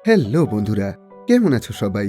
Hello বন্ধুরা, কেমন আছো সবাই?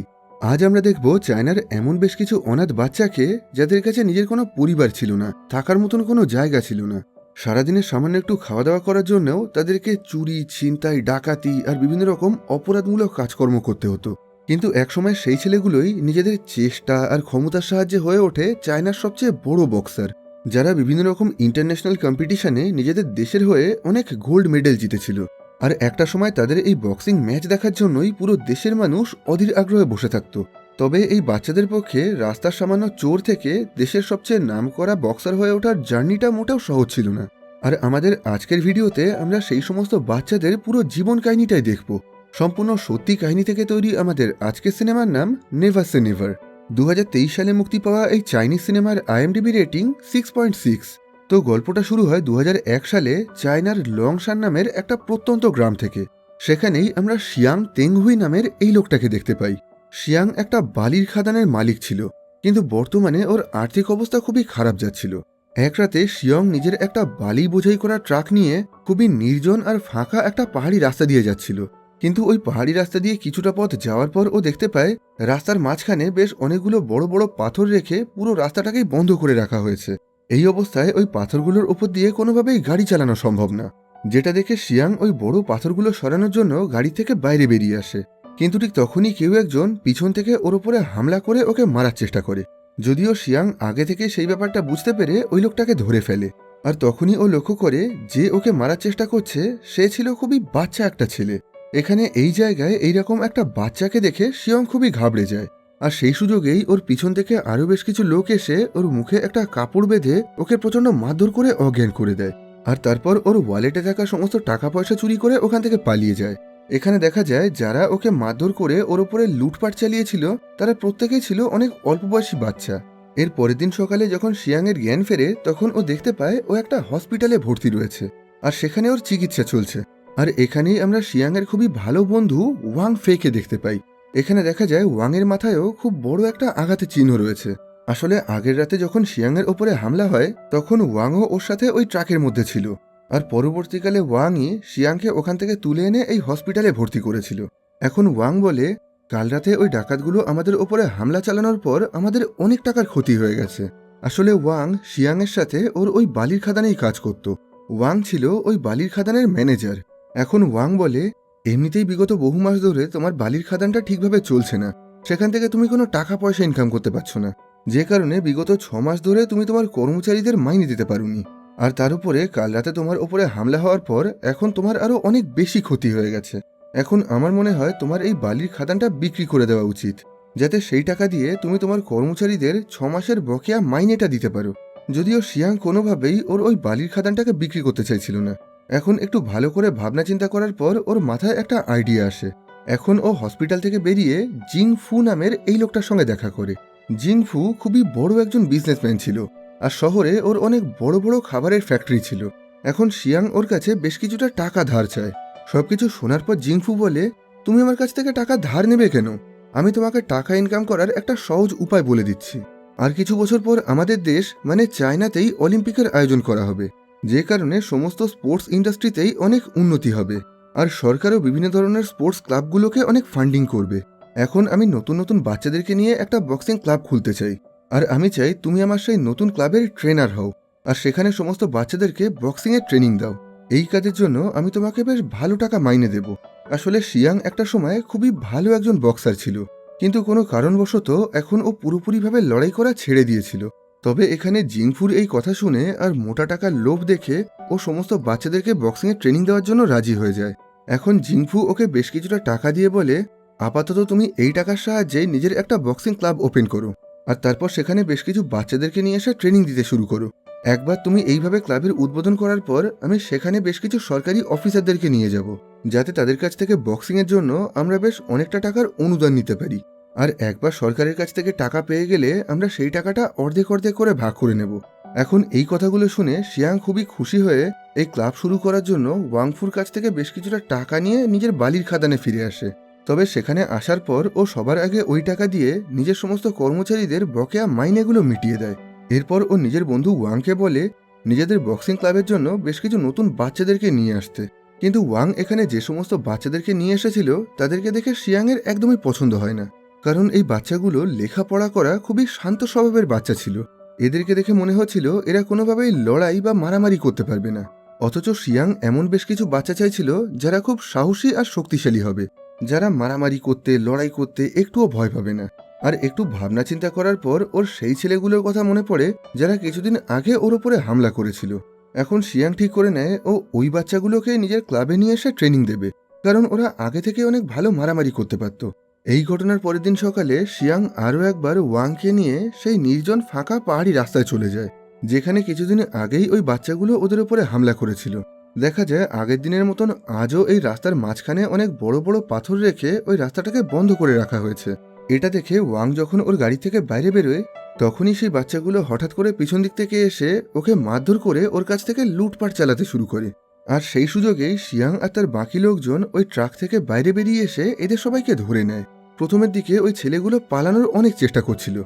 আজ আমরা দেখব চায়নার এমন বেশ কিছু অনাথ বাচ্চাকে যাদের কাছে নিজের কোনো পরিবার ছিল না, থাকার মতন কোনো জায়গা ছিল না। সারাদিনে সামান্য একটু খাওয়া দাওয়া করার জন্যও তাদেরকে চুরি, ছিনতাই, ডাকাতি আর বিভিন্ন রকম অপরাধমূলক কাজকর্ম করতে হতো। কিন্তু একসময় সেই ছেলেগুলোই নিজেদের চেষ্টা আর ক্ষমতার সাহায্যে হয়ে ওঠে চায়নার সবচেয়ে বড় বক্সার, যারা বিভিন্ন রকম ইন্টারন্যাশনাল কম্পিটিশনে নিজেদের দেশের হয়ে অনেক গোল্ড মেডেল জিতেছিল। আর একটা সময় তাদের এই বক্সিং ম্যাচ দেখার জন্যই পুরো দেশের মানুষ অধীর আগ্রহে বসে থাকত। তবে এই বাচ্চাদের পক্ষে রাস্তার সামান্য চোর থেকে দেশের সবচেয়ে নামকরা বক্সার হয়ে ওঠার জার্নিটা মোটেও সহজ ছিল না। আর আমাদের আজকের ভিডিওতে আমরা সেই সমস্ত বাচ্চাদের পুরো জীবন কাহিনীটাই দেখব। সম্পূর্ণ সত্যি কাহিনী থেকে তৈরি আমাদের আজকের সিনেমার নাম নেভার সে নেভার। 2023 সালে মুক্তি পাওয়া এই চাইনিজ সিনেমার IMDb রেটিং 6.6। তো গল্পটা শুরু হয় 2001 সালে চায়নার লংশান নামের একটা প্রত্যন্ত গ্রাম থেকে। সেখানেই আমরা শিয়াং তেংহুই নামের এই লোকটাকে দেখতে পাই। শিয়াং একটা বালির খাদানের মালিক ছিল, কিন্তু বর্তমানে ওর আর্থিক অবস্থা খুবই খারাপ যাচ্ছিল। এক রাতে শিয়ং নিজের একটা বালি বোঝাই করা ট্রাক নিয়ে খুবই নির্জন আর ফাঁকা একটা পাহাড়ি রাস্তা দিয়ে যাচ্ছিল। কিন্তু ওই পাহাড়ি রাস্তা দিয়ে কিছুটা পথ যাওয়ার পর ও দেখতে পায় রাস্তার মাঝখানে বেশ অনেকগুলো বড় বড় পাথর রেখে পুরো রাস্তাটাকেই বন্ধ করে রাখা হয়েছে। এই অবস্থায় ওই পাথরগুলোর উপর দিয়ে কোনোভাবেই গাড়ি চালানো সম্ভব না, যেটা দেখে শিয়াং ওই বড় পাথরগুলো সরানোর জন্য গাড়ি থেকে বাইরে বেরিয়ে আসে। কিন্তু ঠিক তখনই কেউ একজন পিছন থেকে ওর উপরে হামলা করে ওকে মারার চেষ্টা করে। যদিও শিয়াং আগে থেকে সেই ব্যাপারটা বুঝতে পেরে ওই লোকটাকে ধরে ফেলে। আর তখনই ও লক্ষ্য করে যে ওকে মারার চেষ্টা করছে সে ছিল খুবই বাচ্চা একটা ছেলে। এখানে এই জায়গায় এইরকম একটা বাচ্চাকে দেখে শিয়ং খুবই ঘাবড়ে যায়। আর সেই সুযোগেই ওর পিছন থেকে আরো বেশ কিছু লোক এসে ওর মুখে একটা কাপড় বেঁধে ওকে প্রচন্ড মারধর করে অজ্ঞান করে দেয়। আর তারপর ওর ওয়ালেটে থাকা সমস্ত টাকা পয়সা চুরি করে ওখান থেকে পালিয়ে যায়। এখানে দেখা যায় যারা ওকে মারধর করে ওর উপরে লুটপাট চালিয়েছিল তারা প্রত্যেকেই ছিল অনেক অল্প বয়সী বাচ্চা। এর পরের দিন সকালে যখন শিয়াংয়ের জ্ঞান ফেরে তখন ও দেখতে পায় ও একটা হসপিটালে ভর্তি রয়েছে, আর সেখানে ওর চিকিৎসা চলছে। আর এখানেই আমরা শিয়াংয়ের খুবই ভালো বন্ধু ওয়াং ফেকে দেখতে পাই। এখানে দেখা যায় ওয়াংয়ের মাথায়ও খুব বড় একটা আঘাতের চিহ্ন রয়েছে। আসলে আগের রাতে যখন শিয়াংয়ের ওপরে হামলা হয় তখন ওয়াংও ওর সাথে ওই ট্রাকের মধ্যে ছিল। আর পরবর্তীকালে ওয়াংই শিয়াংকে ওখান থেকে তুলে এনে এই হসপিটালে ভর্তি করেছিল। এখন ওয়াং বলে, কাল রাতে ওই ডাকাতগুলো আমাদের ওপরে হামলা চালানোর পর আমাদের অনেক টাকার ক্ষতি হয়ে গেছে। আসলে ওয়াং শিয়াংয়ের সাথে ওর ওই বালির খাদানেই কাজ করত। ওয়াং ছিল ওই বালির খাদানের ম্যানেজার। এখন ওয়াং বলে, এমনিতেই বিগত বহু মাস ধরে তোমার বালির খাদানটা ঠিকভাবে চলছে না, সেখান থেকে তুমি কোনো টাকা পয়সা ইনকাম করতে পারছো না, যে কারণে বিগত 6 মাস ধরে তুমি তোমার কর্মচারীদের মাইনে দিতে পারোনি। আর তার উপরে কাল রাতে তোমার ওপরে হামলা হওয়ার পর এখন তোমার আরো অনেক বেশি ক্ষতি হয়ে গেছে। এখন আমার মনে হয় তোমার এই বালির খাদানটা বিক্রি করে দেওয়া উচিত, যাতে সেই টাকা দিয়ে তুমি তোমার কর্মচারীদের 6 মাসের বকেয়া মাইনেটা দিতে পারো। যদিও শিয়াং কোনোভাবেই ওর ওই বালির খাদানটাকে বিক্রি করতে চাইছিল না। এখন একটু ভালো করে ভাবনা চিন্তা করার পর ওর মাথায় একটা আইডিয়া আসে। এখন ও হসপিটাল থেকে বেরিয়ে জিং ফু নামের এই লোকটার সঙ্গে দেখা করে। জিং ফু খুবই বড় একজন বিজনেসম্যান ছিল, আর শহরে ওর অনেক বড় বড় খাবারের ফ্যাক্টরি ছিল। এখন শিয়াং ওর কাছে বেশ কিছুটা টাকা ধার চায়। সবকিছু শোনার পর জিংফু বলে, তুমি আমার কাছ থেকে টাকা ধার নেবে কেন? আমি তোমাকে টাকা ইনকাম করার একটা সহজ উপায় বলে দিচ্ছি। আর কিছু বছর পর আমাদের দেশ মানে চায়নাতেই অলিম্পিকের আয়োজন করা হবে, যে কারণে সমস্ত স্পোর্টস ইন্ডাস্ট্রিতেই অনেক উন্নতি হবে। আর সরকারও বিভিন্ন ধরনের স্পোর্টস ক্লাবগুলোকে অনেক ফান্ডিং করবে। এখন আমি নতুন নতুন বাচ্চাদেরকে নিয়ে একটা বক্সিং ক্লাব খুলতে চাই, আর আমি চাই তুমি আমার সেই নতুন ক্লাবের ট্রেনার হও, আর সেখানে সমস্ত বাচ্চাদেরকে বক্সিংয়ের ট্রেনিং দাও। এই কাজের জন্য আমি তোমাকে বেশ ভালো টাকা মাইনে দেব। আসলে শিয়াং একটা সময় খুবই ভালো একজন বক্সার ছিল, কিন্তু কোনো কারণবশত এখন ও পুরোপুরিভাবে লড়াই করা ছেড়ে দিয়েছিল। তবে এখানে জিংফুর এই কথা শুনে আর মোটা টাকার লোভ দেখে ও সমস্ত বাচ্চাদেরকে বক্সিংয়ের ট্রেনিং দেওয়ার জন্য রাজি হয়ে যায়। এখন জিংফু ওকে বেশ কিছুটা টাকা দিয়ে বলে, আপাতত তুমি এই টাকার সাহায্যে নিজের একটা বক্সিং ক্লাব ওপেন করো, আর তারপর সেখানে বেশ কিছু বাচ্চাদেরকে নিয়ে এসে ট্রেনিং দিতে শুরু করো। একবার তুমি এইভাবে ক্লাবের উদ্বোধন করার পর আমি সেখানে বেশ কিছু সরকারি অফিসারদেরকে নিয়ে যাব, যাতে তাদের কাছ থেকে বক্সিংয়ের জন্য আমরা বেশ অনেকটা টাকার অনুদান নিতে পারি। আর একবার সরকারের কাছ থেকে টাকা পেয়ে গেলে আমরা সেই টাকাটা অর্ধেক অর্ধেক করে ভাগ করে নেব। এখন এই কথাগুলো শুনে শিয়াং খুবই খুশি হয়ে এই ক্লাব শুরু করার জন্য ওয়াংফুর কাছ থেকে বেশ কিছুটা টাকা নিয়ে নিজের বালির খাদানে ফিরে আসে। তবে সেখানে আসার পর ও সবার আগে ওই টাকা দিয়ে নিজের সমস্ত কর্মচারীদের বকেয়া মাইনেগুলো মিটিয়ে দেয়। এরপর ও নিজের বন্ধু ওয়াংকে বলে নিজেদের বক্সিং ক্লাবের জন্য বেশ কিছু নতুন বাচ্চাদেরকে নিয়ে আসতে। কিন্তু ওয়াং এখানে যে সমস্ত বাচ্চাদেরকে নিয়ে এসেছিল তাদেরকে দেখে শিয়াংয়ের একদমই পছন্দ হয় না, কারণ এই বাচ্চাগুলো লেখাপড়া করা খুবই শান্ত স্বভাবের বাচ্চা ছিল। এদেরকে দেখে মনে হচ্ছিল এরা কোনোভাবেই লড়াই বা মারামারি করতে পারবে না। অথচ শিয়াং এমন বেশ কিছু বাচ্চা চাইছিল যারা খুব সাহসী আর শক্তিশালী হবে, যারা মারামারি করতে লড়াই করতে একটুও ভয় পাবে না। আর একটু ভাবনা চিন্তা করার পর ওর সেই ছেলেগুলোর কথা মনে পড়ে যারা কিছুদিন আগে ওর ওপরে হামলা করেছিল। এখন শিয়াং ঠিক করে নেয় ও ওই বাচ্চাগুলোকে নিজের ক্লাবে নিয়ে এসে ট্রেনিং দেবে, কারণ ওরা আগে থেকে অনেক ভালো মারামারি করতে পারত। এই ঘটনার পরের দিন সকালে শিয়াং আরও একবার ওয়াংকে নিয়ে সেই নির্জন ফাঁকা পাহাড়ি রাস্তায় চলে যায়, যেখানে কিছুদিন আগেই ওই বাচ্চাগুলো ওদের উপরে হামলা করেছিল। দেখা যায় আগের দিনের মতন আজও এই রাস্তার মাঝখানে অনেক বড় বড় পাথর রেখে ওই রাস্তাটাকে বন্ধ করে রাখা হয়েছে। এটা দেখে ওয়াং যখন ওর গাড়ি থেকে বাইরে বেরোয়, তখনই সেই বাচ্চাগুলো হঠাৎ করে পিছন দিক থেকে এসে ওকে মারধর করে ওর কাছ থেকে লুটপাট চালাতে শুরু করে। আর সেই সুযোগেই শিয়াং আর তার বাকি লোকজন ওই ট্রাক থেকে বাইরে বেরিয়ে এসে এদের সবাইকে ধরে নেয়। প্রথমের দিকে ওই ছেলেগুলো পালানোর অনেক চেষ্টা করছিল,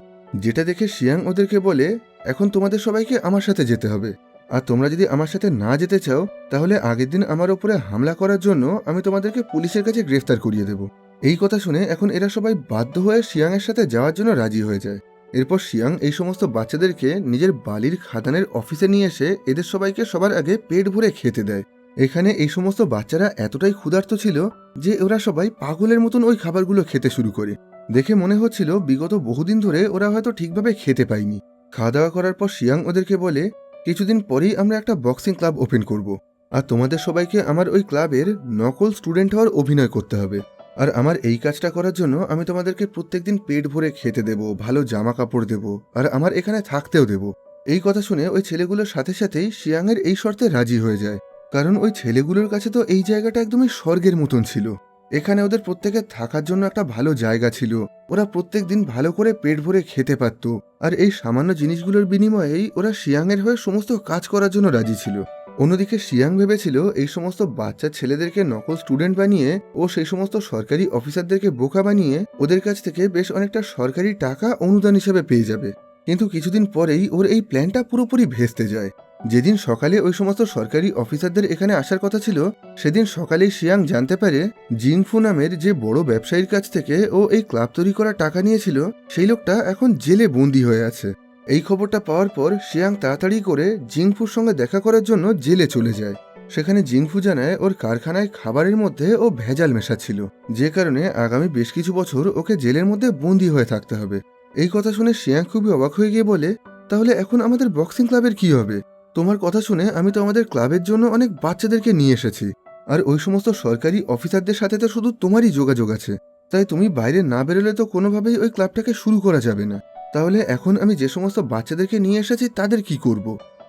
যেটা দেখে শিয়াং ওদেরকে বলে, এখন তোমাদের সবাইকে আমার সাথে যেতে হবে, আর তোমরা যদি আমার সাথে না যেতে চাও তাহলে আগের দিন আমার ওপরে হামলা করার জন্য আমি তোমাদেরকে পুলিশের কাছে গ্রেফতার করিয়ে দেব। এই কথা শুনে এখন এরা সবাই বাধ্য হয়ে শিয়াংয়ের সাথে যাওয়ার জন্য রাজি হয়ে যায়। এরপর শিয়াং এই সমস্ত বাচ্চাদেরকে নিজের বালির খাদানের অফিসে নিয়ে এসে এদের সবাইকে সবার আগে পেট ভরে খেতে দেয়। এখানে এই সমস্ত বাচ্চারা এতটাই ক্ষুধার্ত ছিল যে ওরা সবাই পাগলের মতন ওই খাবারগুলো খেতে শুরু করে। দেখে মনে হচ্ছিল বিগত বহুদিন ধরে ওরা হয়তো ঠিকভাবে খেতে পায়নি। খাওয়া দাওয়া করার পর শিয়াং ওদেরকে বলে, কিছুদিন পরেই আমরা একটা বক্সিং ক্লাব ওপেন করব, আর তোমাদের সবাইকে আমার ওই ক্লাবের নকল স্টুডেন্ট হওয়ার অভিনয় করতে হবে। আর আমার এই কাজটা করার জন্য আমি তোমাদেরকে প্রত্যেকদিন পেট ভরে খেতে দেব, ভালো জামা কাপড় দেব, আর আমার এখানে থাকতেও দেব। এই কথা শুনে ওই ছেলেগুলোর সাথে সাথেই শিয়াংয়ের এই শর্তে রাজি হয়ে যায়, কারণ ওই ছেলেগুলোর কাছে তো এই জায়গাটা একদমই স্বর্গের মতন ছিল। এখানে ওদের প্রত্যেকের থাকার জন্য একটা ভালো জায়গা ছিল, ওরা প্রত্যেক দিন ভালো করে পেট ভরে খেতে পারত, আর এই সামান্য জিনিসগুলোর বিনিময়েই ওরা শিয়াংয়ের হয়ে সমস্ত কাজ করার জন্য রাজি ছিল। অন্যদিকে শিয়াং ভেবেছিল এই সমস্ত বাচ্চা ছেলেদেরকে নকল স্টুডেন্ট বানিয়ে ও সেই সমস্ত সরকারি অফিসারদেরকে বোকা বানিয়ে ওদের কাছ থেকে বেশ অনেকটা সরকারি টাকা অনুদান হিসেবে পেয়ে যাবে। কিন্তু কিছুদিন পরেই ওর এই প্ল্যানটা পুরোপুরি ভেস্তে যায়। যেদিন সকালে ওই সমস্ত সরকারি অফিসারদের এখানে আসার কথা ছিল, সেদিন সকালেই শিয়াং জানতে পারে জিংফু নামের যে বড় ব্যবসায়ীর কাছ থেকে ও এই ক্লাব তৈরি করার টাকা নিয়েছিল, সেই লোকটা এখন জেলে বন্দী হয়ে আছে। এই খবরটা পাওয়ার পর শিয়াং তাড়াতাড়ি করে জিংফুর সঙ্গে দেখা করার জন্য জেলে চলে যায়। সেখানে জিংফু জানায় ওর কারখানায় খাবারের মধ্যে ও ভেজাল মেশাচ্ছিল, যে কারণে আগামী বেশ কিছু বছর ওকে জেলের মধ্যে বন্দী হয়ে থাকতে হবে। এই কথা শুনে শিয়াং খুবই অবাক হয়ে গিয়ে বলে, তাহলে এখন আমাদের বক্সিং ক্লাবের কি হবে? তোমার কথা শুনে আমি তো আমাদের ক্লাবের জন্য অনেক বাচ্চাদেরকে নিয়ে এসেছি, আর ওই সমস্ত সরকারি অফিসারদের সাথে তো শুধু তোমারই যোগাযোগ আছে, তাই তুমি বাইরে না বেরোলে তো কোনোভাবেই ওই ক্লাবটাকে শুরু করা যাবে না। তাহলে এখন আমি যে সমস্ত বাচ্চাদেরকে নিয়ে এসেছি তাদের কি করব?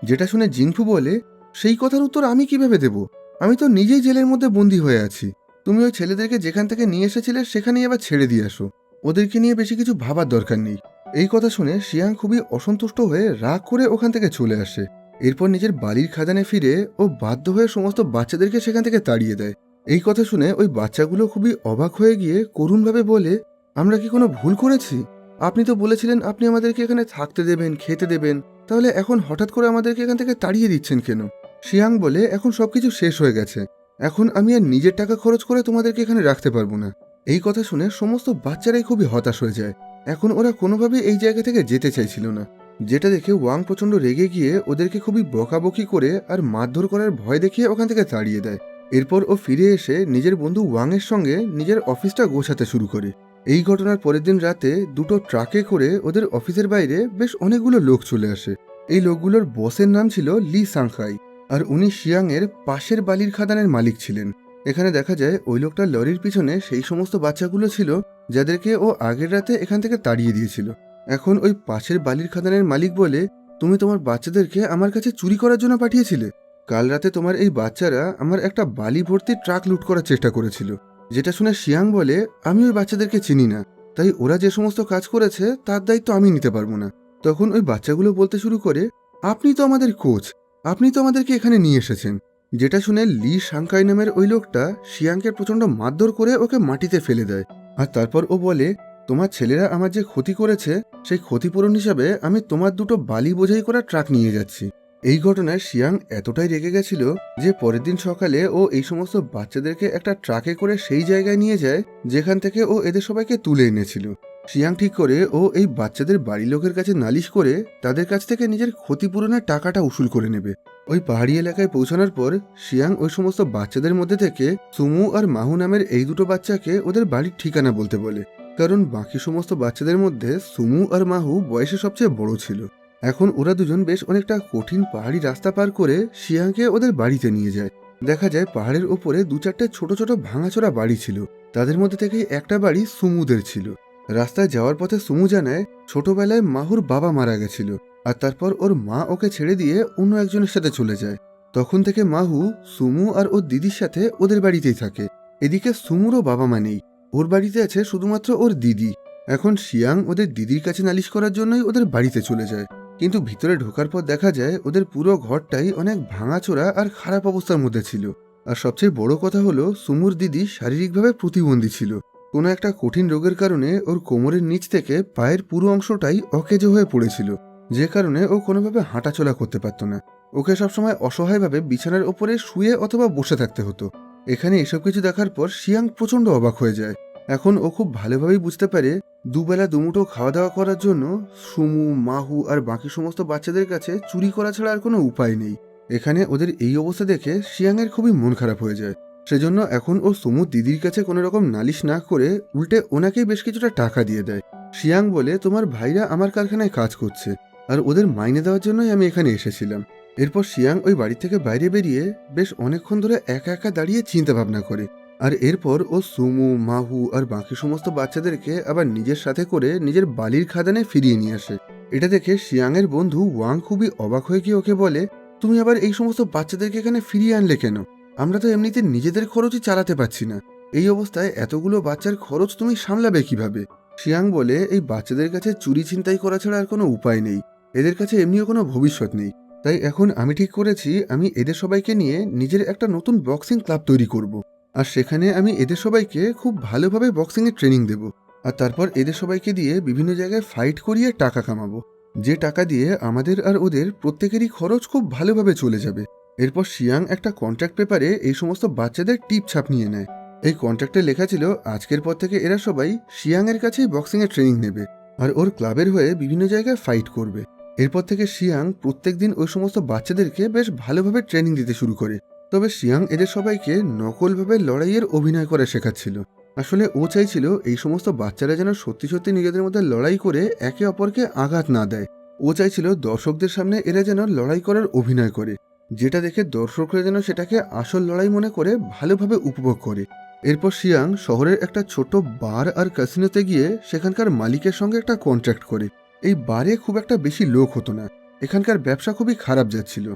যেটা শুনে জিনফু বলে, সেই কথার উত্তর আমি কিভাবে দেব? আমি তো নিজেই জেলের মধ্যে বন্দী হয়ে আছি। তুমি ওই ছেলেদেরকে যেখান থেকে নিয়ে এসেছিলে সেখানেই আবার ছেড়ে দিয়ে আসো, ওদেরকে নিয়ে বেশি কিছু ভাবার দরকার নেই। এই কথা শুনে শিয়াং খুবই অসন্তুষ্ট হয়ে রাগ করে ওখান থেকে চলে আসে। এরপর নিজের বাড়ির খাদানে ফিরে ও বাধ্য হয়ে সমস্ত বাচ্চাদেরকে সেখান থেকে তাড়িয়ে দেয়। এই কথা শুনে ওই বাচ্চাগুলো খুবই অবাক হয়ে গিয়ে করুণভাবে বলে, আমরা কি কোনো ভুল করেছি? আপনি তো বলেছিলেন আপনি আমাদেরকে এখানে থাকতে দেবেন, খেতে দেবেন, তাহলে এখন হঠাৎ করে আমাদেরকে এখান থেকে তাড়িয়ে দিচ্ছেন কেন? শিয়াং বলে, এখন সবকিছু শেষ হয়ে গেছে, এখন আমি আর নিজের টাকা খরচ করে তোমাদেরকে এখানে রাখতে পারবো না। এই কথা শুনে সমস্ত বাচ্চারাই খুবই হতাশ হয়ে যায়। এখন ওরা কোনোভাবে এই জায়গা থেকে যেতে চাইছিল না, যেটা দেখে ওয়াং প্রচন্ড রেগে গিয়ে ওদেরকে খুবই বকাবকি করে আর মারধর করার ভয় দেখিয়ে ওখান থেকে তাড়িয়ে দেয়। এরপর ও ফিরে এসে নিজের বন্ধু ওয়াং এর সঙ্গে নিজের অফিসটা গোছাতে শুরু করে। এই ঘটনার পরের দিন রাতে দুটো ট্রাকে করে ওদের অফিসের বাইরে বেশ অনেকগুলো লোক চলে আসে। এই লোকগুলোর বসের নাম ছিল লি সাংখাই, আর উনি শিয়াং এর পাশের বালির খাদানের মালিক ছিলেন। এখানে দেখা যায় ওই লোকটা লরির পিছনে সেই সমস্ত বাচ্চাগুলো ছিল যাদেরকে ও আগের রাতে এখান থেকে তাড়িয়ে দিয়েছিল। এখন ওই পাশের বালির খাদানের মালিক বলে, তুমি তোমার বাচ্চাদেরকে আমার কাছে চুরি করার জন্য পাঠিয়েছিলে? কাল রাতে তোমার এই বাচ্চারা আমার একটা বালি ভর্তি ট্রাক লুট করার চেষ্টা করেছিল। যেটা শুনে শিয়াং বলে, আমি ওই বাচ্চাদেরকে চিনি না, তাই ওরা যে সমস্ত কাজ করেছে তার দায়িত্ব আমি নিতে পারবো না। তখন ওই বাচ্চাগুলো বলতে শুরু করে, আপনি তো আমাদের কোচ, আপনি তো আমাদেরকে এখানে নিয়ে এসেছেন। যেটা শুনে লি সাংকাই নামের ওই লোকটা শিয়াংকে প্রচন্ড মারধর করে ওকে মাটিতে ফেলে দেয়। আর তারপর ও বলে, তোমার ছেলেরা আমার যে ক্ষতি করেছে সেই ক্ষতিপূরণ হিসাবে আমি তোমার দুটো বালি বোঝাই করা ট্রাক নিয়ে যাচ্ছি। এই ঘটনায় শিয়াং এতটাই রেগে গেছিল যে পরের দিন সকালে ও এই সমস্ত বাচ্চাদেরকে একটা ট্রাকে করে সেই জায়গায় নিয়ে যায় যেখান থেকে ও এদের সবাইকে তুলে এনেছিল। শিয়াং ঠিক করে ও এই বাচ্চাদের বাড়ির লোকের কাছে নালিশ করে তাদের কাছ থেকে নিজের ক্ষতিপূরণের টাকাটা উসুল করে নেবে। ওই পাহাড়ি এলাকায় পৌঁছানোর পর শিয়াং ওই সমস্ত বাচ্চাদের মধ্যে থেকে সুমু আর মাহু নামের এই দুটো বাচ্চাকে ওদের বাড়ির ঠিকানা বলতে বলে, কারণ বাকি সমস্ত বাচ্চাদের মধ্যে সুমু আর মাহু বয়সে সবচেয়ে বড় ছিল। এখন ওরা দুজন বেশ অনেকটা কঠিন পাহাড়ি রাস্তা পার করে শিয়াংকে ওদের বাড়িতে নিয়ে যায়। দেখা যায় পাহাড়ের ওপরে দু চারটে ছোট ছোট ভাঙাচোরা বাড়ি ছিল, তাদের মধ্যে থেকে একটা বাড়ি সুমুদের ছিল। রাস্তায় যাওয়ার পথে সুমু জানায় ছোটবেলায় মাহুর বাবা মারা গেছিল, আর তারপর ওর মা ওকে ছেড়ে দিয়ে অন্য একজনের সাথে চলে যায়। তখন থেকে মাহু সুমু আর ওর দিদির সাথে ওদের বাড়িতেই থাকে। এদিকে সুমুরও বাবা মা নেই, ওর বাড়িতে আছে শুধুমাত্র ওর দিদি। এখন শিয়াং ওদের দিদির কাছে নালিশ করার জন্যই ওদের বাড়িতে চলে যায়, কিন্তু ভিতরে ঢোকার পর দেখা যায় ওদের পুরো ঘরটাই অনেক ভাঙাচোরা আর খারাপ অবস্থার মধ্যে ছিল। আর সবচেয়ে বড় কথা হলো সুমুর দিদি শারীরিকভাবে প্রতিবন্ধী ছিল। কোনো একটা কঠিন রোগের কারণে ওর কোমরের নিচ থেকে পায়ের পুরো অংশটাই অকেজো হয়ে পড়েছিল, যে কারণে ও কোনোভাবে হাঁটাচলা করতে পারত না। ওকে সবসময় অসহায়ভাবে বিছানার ওপরে শুয়ে অথবা বসে থাকতে হতো। এখানে এসব কিছু দেখার পর শিয়াং প্রচণ্ড অবাক হয়ে যায়। এখন ও খুব ভালোভাবেই বুঝতে পারে দুবেলা দুমুঠো খাওয়া দাওয়া করার জন্য সুমু, মাহু আর বাকি সমস্ত বাচ্চাদের কাছে চুরি করা ছাড়া আর কোনো উপায় নেই। এখানে ওদের এই অবস্থা দেখে শিয়াংয়ের খুবই মন খারাপ হয়ে যায়। সেজন্য এখন ও সুমুর দিদির কাছে কোনো রকম নালিশ না করে উল্টে ওনাকেই বেশ কিছুটা টাকা দিয়ে দেয়। শিয়াং বলে, তোমার ভাইরা আমার কারখানায় কাজ করছে আর ওদের মাইনে দেওয়ার জন্যই আমি এখানে এসেছিলাম। এরপর শিয়াং ওই বাড়ি থেকে বাইরে বেরিয়ে বেশ অনেকক্ষণ ধরে একা একা দাঁড়িয়ে চিন্তা ভাবনা করে। আর এরপর ও সুমু, মাহু আর বাকি সমস্ত বাচ্চাদেরকে আবার নিজের সাথে করে নিজের বালির খাদানে ফিরিয়ে নিয়ে আসে। এটা দেখে শিয়াংয়ের বন্ধু ওয়াং খুবই অবাক হয়ে গিয়ে ওকে বলে, তুমি আবার এই সমস্ত বাচ্চাদেরকে এখানে ফিরিয়ে আনলে কেন? আমরা তো এমনিতে নিজেদের খরচই চালাতে পারছি না, এই অবস্থায় এতগুলো বাচ্চার খরচ তুমি সামলাবে কিভাবে? শিয়াং বলে, এই বাচ্চাদের কাছে চুরি ছিনতাই করা ছাড়া আর কোনো উপায় নেই, এদের কাছে এমনিও কোনো ভবিষ্যৎ নেই। তাই এখন আমি ঠিক করেছি আমি এদের সবাইকে নিয়ে নিজের একটা নতুন বক্সিং ক্লাব তৈরি করব। আর সেখানে আমি এদের সবাইকে খুব ভালোভাবে বক্সিংয়ের ট্রেনিং দেব। আর তারপর এদের সবাইকে দিয়ে বিভিন্ন জায়গায় ফাইট করিয়ে টাকা কামাবো, যে টাকা দিয়ে আমাদের আর ওদের প্রত্যেকেরই খরচ খুব ভালোভাবে চলে যাবে। এরপর শিয়াং একটা কন্ট্রাক্ট পেপারে এই সমস্ত বাচ্চাদের টিপ ছাপ নিয়ে নেয়। এই কন্ট্রাক্টে লেখা ছিল আজকের পর থেকে এরা সবাই শিয়াংয়ের কাছেই বক্সিংয়ের ট্রেনিং নেবে আর ওর ক্লাবের হয়ে বিভিন্ন জায়গায় ফাইট করবে। এরপর থেকে শিয়াং প্রত্যেকদিন ওই সমস্ত বাচ্চাদেরকে বেশ ভালোভাবে ট্রেনিং দিতে শুরু করে। তবে শিয়াং এদের সবাইকে নকলভাবে লড়াইয়ের অভিনয় করে শেখাচ্ছিল। আসলে ও চাইছিল এই সমস্ত বাচ্চারা যেন সত্যি সত্যি নিজেদের মধ্যে লড়াই করে একে অপরকে আঘাত না দেয়। ও চাইছিল দর্শকদের সামনে এরা যেন লড়াই করার অভিনয় করে, যেটা দেখে দর্শকরা যেন সেটাকে আসল লড়াই মনে করে ভালোভাবে উপভোগ করে। এরপর শিয়াং শহরের একটা ছোট বার আর ক্যাসিনোতে গিয়ে সেখানকার মালিকের সঙ্গে একটা কন্ট্রাক্ট করে। এই বারে খুব একটা বেশি লোক হতো না, এখানকার ব্যবসা খুবই খারাপ যাচ্ছিল,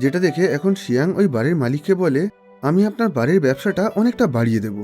যেটা দেখে এখন শিয়াং ওই বাড়ির মালিককে বলে, আমি আপনার বাড়ির ব্যবসাটা অনেকটা বাড়িয়ে দেব।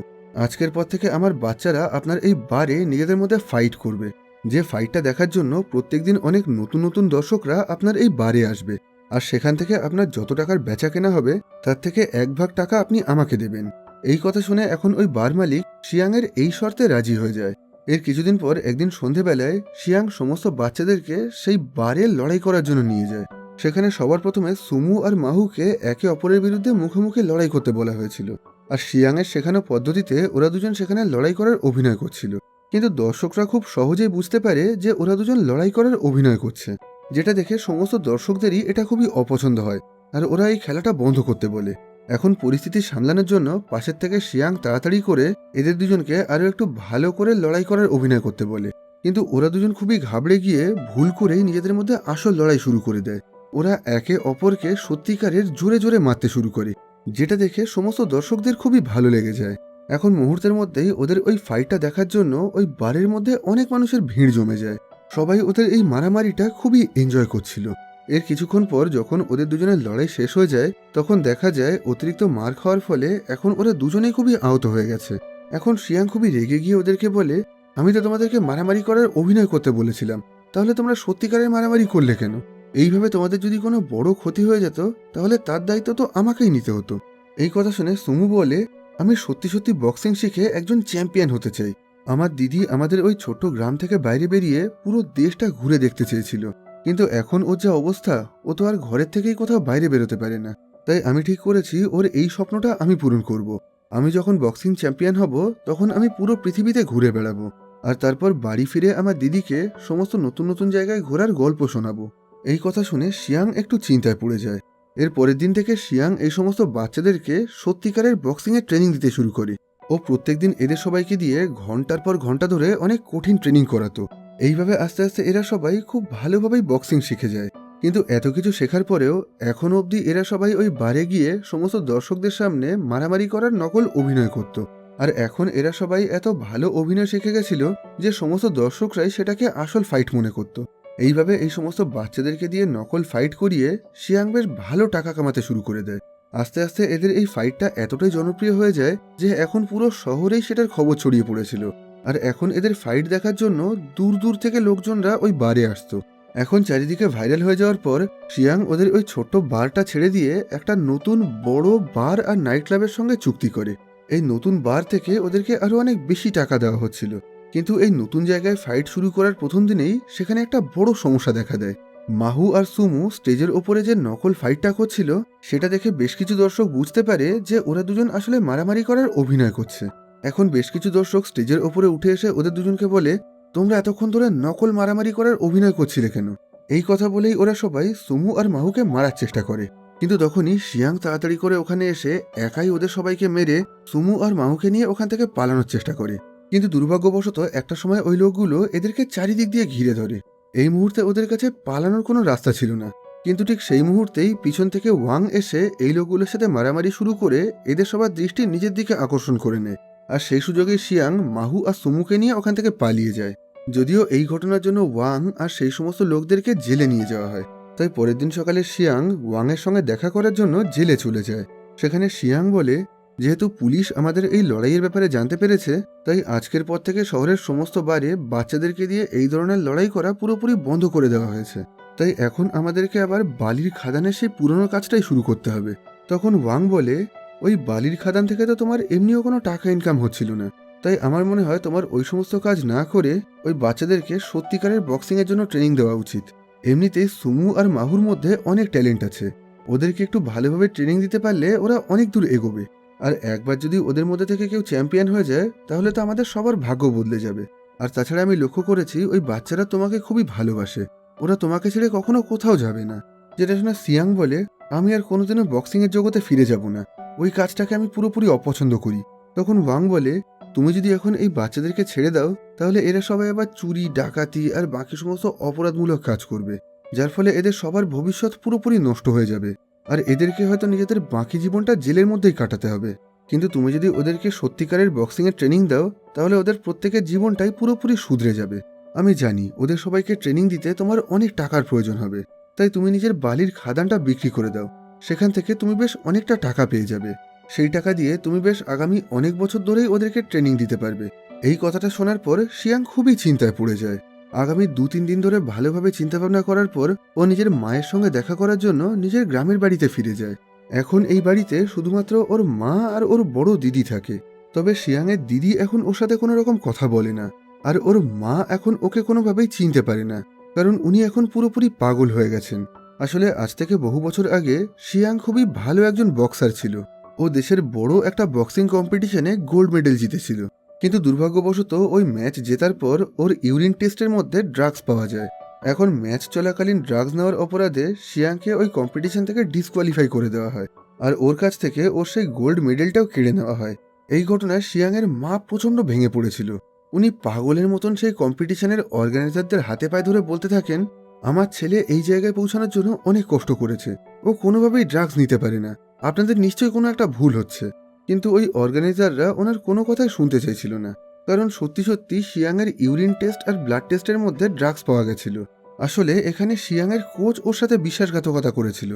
আজকের পর থেকে আমার বাচ্চারা আপনার এই বারে নিজেদের মধ্যে ফাইট করবে, যে ফাইটটা দেখার জন্য প্রত্যেকদিন অনেক নতুন নতুন দর্শকরা আপনার এই বারে আসবে। আর সেখান থেকে আপনার যত টাকার বেচা কেনা হবে তার থেকে 1 ভাগ টাকা আপনি আমাকে দেবেন। এই কথা শুনে এখন ওই বার মালিক শিয়াংয়ের এই শর্তে রাজি হয়ে যায়। এর কিছুদিন পর একদিন সন্ধেবেলায় শিয়াং সমস্ত বাচ্চাদেরকে সেই বারে লড়াই করার জন্য নিয়ে যায়। সেখানে সবার প্রথমে সুমু আর মাহুকে একে অপরের বিরুদ্ধে মুখোমুখি লড়াই করতে বলা হয়েছিল। আর শিয়াংয়ের শেখানো পদ্ধতিতে ওরা দুজন সেখানে লড়াই করার অভিনয় করছিল, কিন্তু দর্শকরা খুব সহজেই বুঝতে পারে যে ওরা দুজন লড়াই করার অভিনয় করছে, যেটা দেখে সমস্ত দর্শকদেরই এটা খুবই অপছন্দ হয় আর ওরা এই খেলাটা বন্ধ করতে বলে। এখন পরিস্থিতি সামলানোর জন্য পাশের থেকে শিয়াং তাড়াতাড়ি করে এদের দুজনকে আরও একটু ভালো করে লড়াই করার অভিনয় করতে বলে, কিন্তু ওরা দুজন খুবই ঘাবড়ে গিয়ে ভুল করেই নিজেদের মধ্যে আসল লড়াই শুরু করে দেয়। ওরা একে অপরকে সত্যিকারের জোরে জোরে মারতে শুরু করে, যেটা দেখে সমস্ত দর্শকদের খুবই ভালো লেগে যায়। এখন মুহূর্তের মধ্যেই ওদের ওই ফাইটটা দেখার জন্য ওই বারের মধ্যে অনেক মানুষের ভিড় জমে যায়। সবাই ওদের এই মারামারিটা খুবই এনজয় করছিল। এর কিছুক্ষণ পর যখন ওদের দুজনের লড়াই শেষ হয়ে যায় তখন দেখা যায় অতিরিক্ত মার খাওয়ার ফলে এখন ওরা দুজনেই খুবই আহত হয়ে গেছে। এখন শিয়াং খুবই রেগে গিয়ে ওদেরকে বলে, আমি তো তোমাদেরকে মারামারি করার অভিনয় করতে বলেছিলাম, তাহলে তোমরা সত্যিকারের মারামারি করলে কেন? এইভাবে তোমাদের যদি কোনো বড় ক্ষতি হয়ে যেত তাহলে তার দায়িত্ব তো আমাকেই নিতে হতো। এই কথা শুনে সুমু বলে, আমি সত্যি সত্যি বক্সিং শিখে একজন চ্যাম্পিয়ন হতে চাই। আমার দিদি আমাদের ওই ছোট্ট গ্রাম থেকে বাইরে বেরিয়ে পুরো দেশটা ঘুরে দেখতে চেয়েছিল, কিন্তু এখন ওর যা অবস্থা, ও তো আর ঘরের থেকেই কোথাও বাইরে বেরোতে পারে না। তাই আমি ঠিক করেছি ওর এই স্বপ্নটা আমি পূরণ করব। আমি যখন বক্সিং চ্যাম্পিয়ন হব, তখন আমি পুরো পৃথিবীতে ঘুরে বেড়াবো। আর তারপর বাড়ি ফিরে আমার দিদিকে সমস্ত নতুন নতুন জায়গায় ঘোরার গল্প শোনাবো। এই কথা শুনে শিয়াং একটু চিন্তায় পড়ে যায়। এর পরের দিন থেকে শিয়াং এই সমস্ত বাচ্চাদেরকে সত্যিকারের বক্সিংয়ের ট্রেনিং দিতে শুরু করে। ও প্রত্যেকদিন এদের সবাইকে দিয়ে ঘন্টার পর ঘন্টা ধরে অনেক কঠিন ট্রেনিং করাতো। এইভাবে আস্তে আস্তে এরা সবাই খুব ভালোভাবেই বক্সিং শিখে যায়। কিন্তু এত কিছু শেখার পরেও এখন অবধি এরা সবাই ওই বারে গিয়ে সমস্ত দর্শকদের সামনে মারামারি করার নকল অভিনয় করত। আর এখন এরা সবাই এত ভালো অভিনয় শিখে গেছিল যে সমস্ত দর্শকরাই সেটাকে আসল ফাইট মনে করত। এইভাবে এই সমস্ত বাচ্চাদেরকে দিয়ে নকল ফাইট করিয়ে শিয়াং বেশ ভালো টাকা কামাতে শুরু করে দেয়। আস্তে আস্তে এদের এই ফাইটটা এতটাই জনপ্রিয় হয়ে যায় যে এখন পুরো শহরেই সেটার খবর ছড়িয়ে পড়েছিল। আর এখন এদের ফাইট দেখার জন্য দূর দূর থেকে লোকজনরা ওই বারে আসতো। এখন চারিদিকে ভাইরাল হয়ে যাওয়ার পর শিয়াং ওদের ওই ছোট্ট বারটা ছেড়ে দিয়ে একটা নতুন বড় বার আর নাইট ক্লাবের সঙ্গে চুক্তি করে। এই নতুন বার থেকে ওদেরকে আরো অনেক বেশি টাকা দেওয়া হচ্ছিল। কিন্তু এই নতুন জায়গায় ফাইট শুরু করার প্রথম দিনেই সেখানে একটা বড় সমস্যা দেখা দেয়। মাহু আর সুমু স্টেজের ওপরে যে নকল ফাইটটা করছিল, সেটা দেখে বেশ কিছু দর্শক বুঝতে পারে যে ওরা দুজন আসলে মারামারি করার অভিনয় করছে। এখন বেশ কিছু দর্শক স্টেজের ওপরে উঠে এসে ওদের দুজনকে বলে, তোমরা এতক্ষণ ধরে নকল মারামারি করার অভিনয় করছিলে কেন? এই কথা বলেই ওরা সবাই সুমু আর মাহুকে মারার চেষ্টা করে। কিন্তু তখনই শিয়াং তাড়াতাড়ি করে ওখানে এসে একাই ওদের সবাইকে মেরে সুমু আর মাহুকে নিয়ে ওখান থেকে পালানোর চেষ্টা করে। কিন্তু দুর্ভাগ্যবশত একটা সময় ওই লোকগুলো এদেরকে চারিদিক দিয়ে ঘিরে ধরে। এই মুহূর্তে ওদের কাছে পালানোর কোনো রাস্তা ছিল না। কিন্তু ঠিক সেই মুহূর্তেই পিছন থেকে ওয়াং এসে এই লোকগুলোর সাথে মারামারি শুরু করে এদের সবার দৃষ্টি নিজের দিকে আকর্ষণ করে নেয়। আর সেই সুযোগে শিয়াং মাহু আর সুমুকে নিয়ে ওখান থেকে পালিয়ে যায়। যদিও এই ঘটনার জন্য ওয়াং আর সেই সমস্ত লোকদেরকে জেলে নিয়ে যাওয়া হয়। তাই পরের দিন সকালে শিয়াং ওয়াংয়ের সঙ্গে দেখা করার জন্য জেলে চলে যায়। সেখানে শিয়াং বলে, যেহেতু পুলিশ আমাদের এই লড়াইয়ের ব্যাপারে জানতে পেরেছে, তাই আজকের পর থেকে শহরের সমস্ত বারে বাচ্চাদেরকে দিয়ে এই ধরনের লড়াই করা পুরোপুরি বন্ধ করে দেওয়া হয়েছে। তাই এখন আমাদেরকে আবার বালির খাদানের সেই পুরনো কাজটাই শুরু করতে হবে। তখন ওয়াং বলে, ওই বালির খাদান থেকে তো তোমার এমনিও কোনো টাকা ইনকাম হচ্ছিল না। তাই আমার মনে হয় তোমার ওই সমস্ত কাজ না করে ওই বাচ্চাদেরকে সত্যিকারের বক্সিংয়ের জন্য ট্রেনিং দেওয়া উচিত। এমনিতেই সুমু আর মাহুর মধ্যে অনেক ট্যালেন্ট আছে। ওদেরকে একটু ভালোভাবে ট্রেনিং দিতে পারলে ওরা অনেক দূর এগোবে। আর একবার যদি ওদের মধ্যে থেকে কেউ চ্যাম্পিয়ন হয়ে যায়, তাহলে তো আমাদের সবার ভাগ্য বদলে যাবে। আর তাছাড়া আমি লক্ষ্য করেছি ওই বাচ্চারা তোমাকে খুবই ভালোবাসে। ওরা তোমাকে ছেড়ে কখনো কোথাও যাবে না। যেটা শুনে সিয়াং বলে, আমি আর কোনোদিনও বক্সিংয়ের জগতে ফিরে যাব না। ওই কাজটাকে আমি পুরোপুরি অপছন্দ করি। তখন ওয়াং বলে, তুমি যদি এখন এই বাচ্চাদেরকে ছেড়ে দাও, তাহলে এরা সবাই আবার চুরি, ডাকাতি আর বাকি সমস্ত অপরাধমূলক কাজ করবে, যার ফলে এদের সবার ভবিষ্যৎ পুরোপুরি নষ্ট হয়ে যাবে। আর এদেরকে হয়তো নিজেদের বাকি জীবনটা জেলের মধ্যেই কাটাতে হবে। কিন্তু তুমি যদি ওদেরকে সত্যিকারের বক্সিংয়ের ট্রেনিং দাও, তাহলে ওদের প্রত্যেকের জীবনটাই পুরোপুরি শুধরে যাবে। আমি জানি ওদের সবাইকে ট্রেনিং দিতে তোমার অনেক টাকার প্রয়োজন হবে, তাই তুমি নিজের বালির খাদানটা বিক্রি করে দাও। সেখান থেকে তুমি বেশ অনেকটা টাকা পেয়ে যাবে। সেই টাকা দিয়ে তুমি বেশ আগামী অনেক বছর ধরেই ওদেরকে ট্রেনিং দিতে পারবে। এই কথাটা শোনার পর শিয়াং খুবই চিন্তায় পড়ে যায়। আগামী 2-3 দিন ধরে ভালোভাবে চিন্তাভাবনা করার পর ও নিজের মায়ের সঙ্গে দেখা করার জন্য নিজের গ্রামের বাড়িতে ফিরে যায়। এখন এই বাড়িতে শুধুমাত্র ওর মা আর ওর বড় দিদি থাকে। তবে শিয়াংয়ের দিদি এখন ওর সাথে কোনো রকম কথা বলে না। আর ওর মা এখন ওকে কোনোভাবেই চিনতে পারে না, কারণ উনি এখন পুরোপুরি পাগল হয়ে গেছেন। আসলে আজ থেকে বহু বছর আগে শিয়াং খুবই ভালো একজন বক্সার ছিল। ও দেশের বড় একটা বক্সিং কম্পিটিশনে গোল্ড মেডেল জিতেছিল। কিন্তু দুর্ভাগ্যবশত ওই ম্যাচ জেতার পর ওর ইউরিন টেস্টের মধ্যে ড্রাগস পাওয়া যায়। এখন ম্যাচ চলাকালীন ড্রাগস নেওয়ার অপরাধে শিয়াংকে ওই কম্পিটিশন থেকে ডিসকোয়ালিফাই করে দেওয়া হয়। আর ওর কাছ থেকে ওর সেই গোল্ড মেডেলটাও কেড়ে নেওয়া হয়। এই ঘটনায় শিয়াংয়ের মা প্রচণ্ড ভেঙে পড়েছিল। উনি পাগলের মতন সেই কম্পিটিশনের অর্গানাইজারদের হাতে পায়ে ধরে বলতে থাকেন, আমার ছেলে এই জায়গায় পৌঁছানোর জন্য অনেক কষ্ট করেছে, ও কোনোভাবেই ড্রাগস নিতে পারে না, আপনাদের নিশ্চয়ই কোনো একটা ভুল হচ্ছে। কিন্তু ওই অর্গানাইজাররা ওনার কোনো কথাই শুনতে চাইছিল না, কারণ সত্যি সত্যি শিয়াংয়ের ইউরিন টেস্ট আর ব্লাড টেস্টের মধ্যে ড্রাগস পাওয়া গেছিল। আসলে এখানে শিয়াংয়ের কোচ ওর সাথে বিশ্বাসঘাতকতা করেছিল।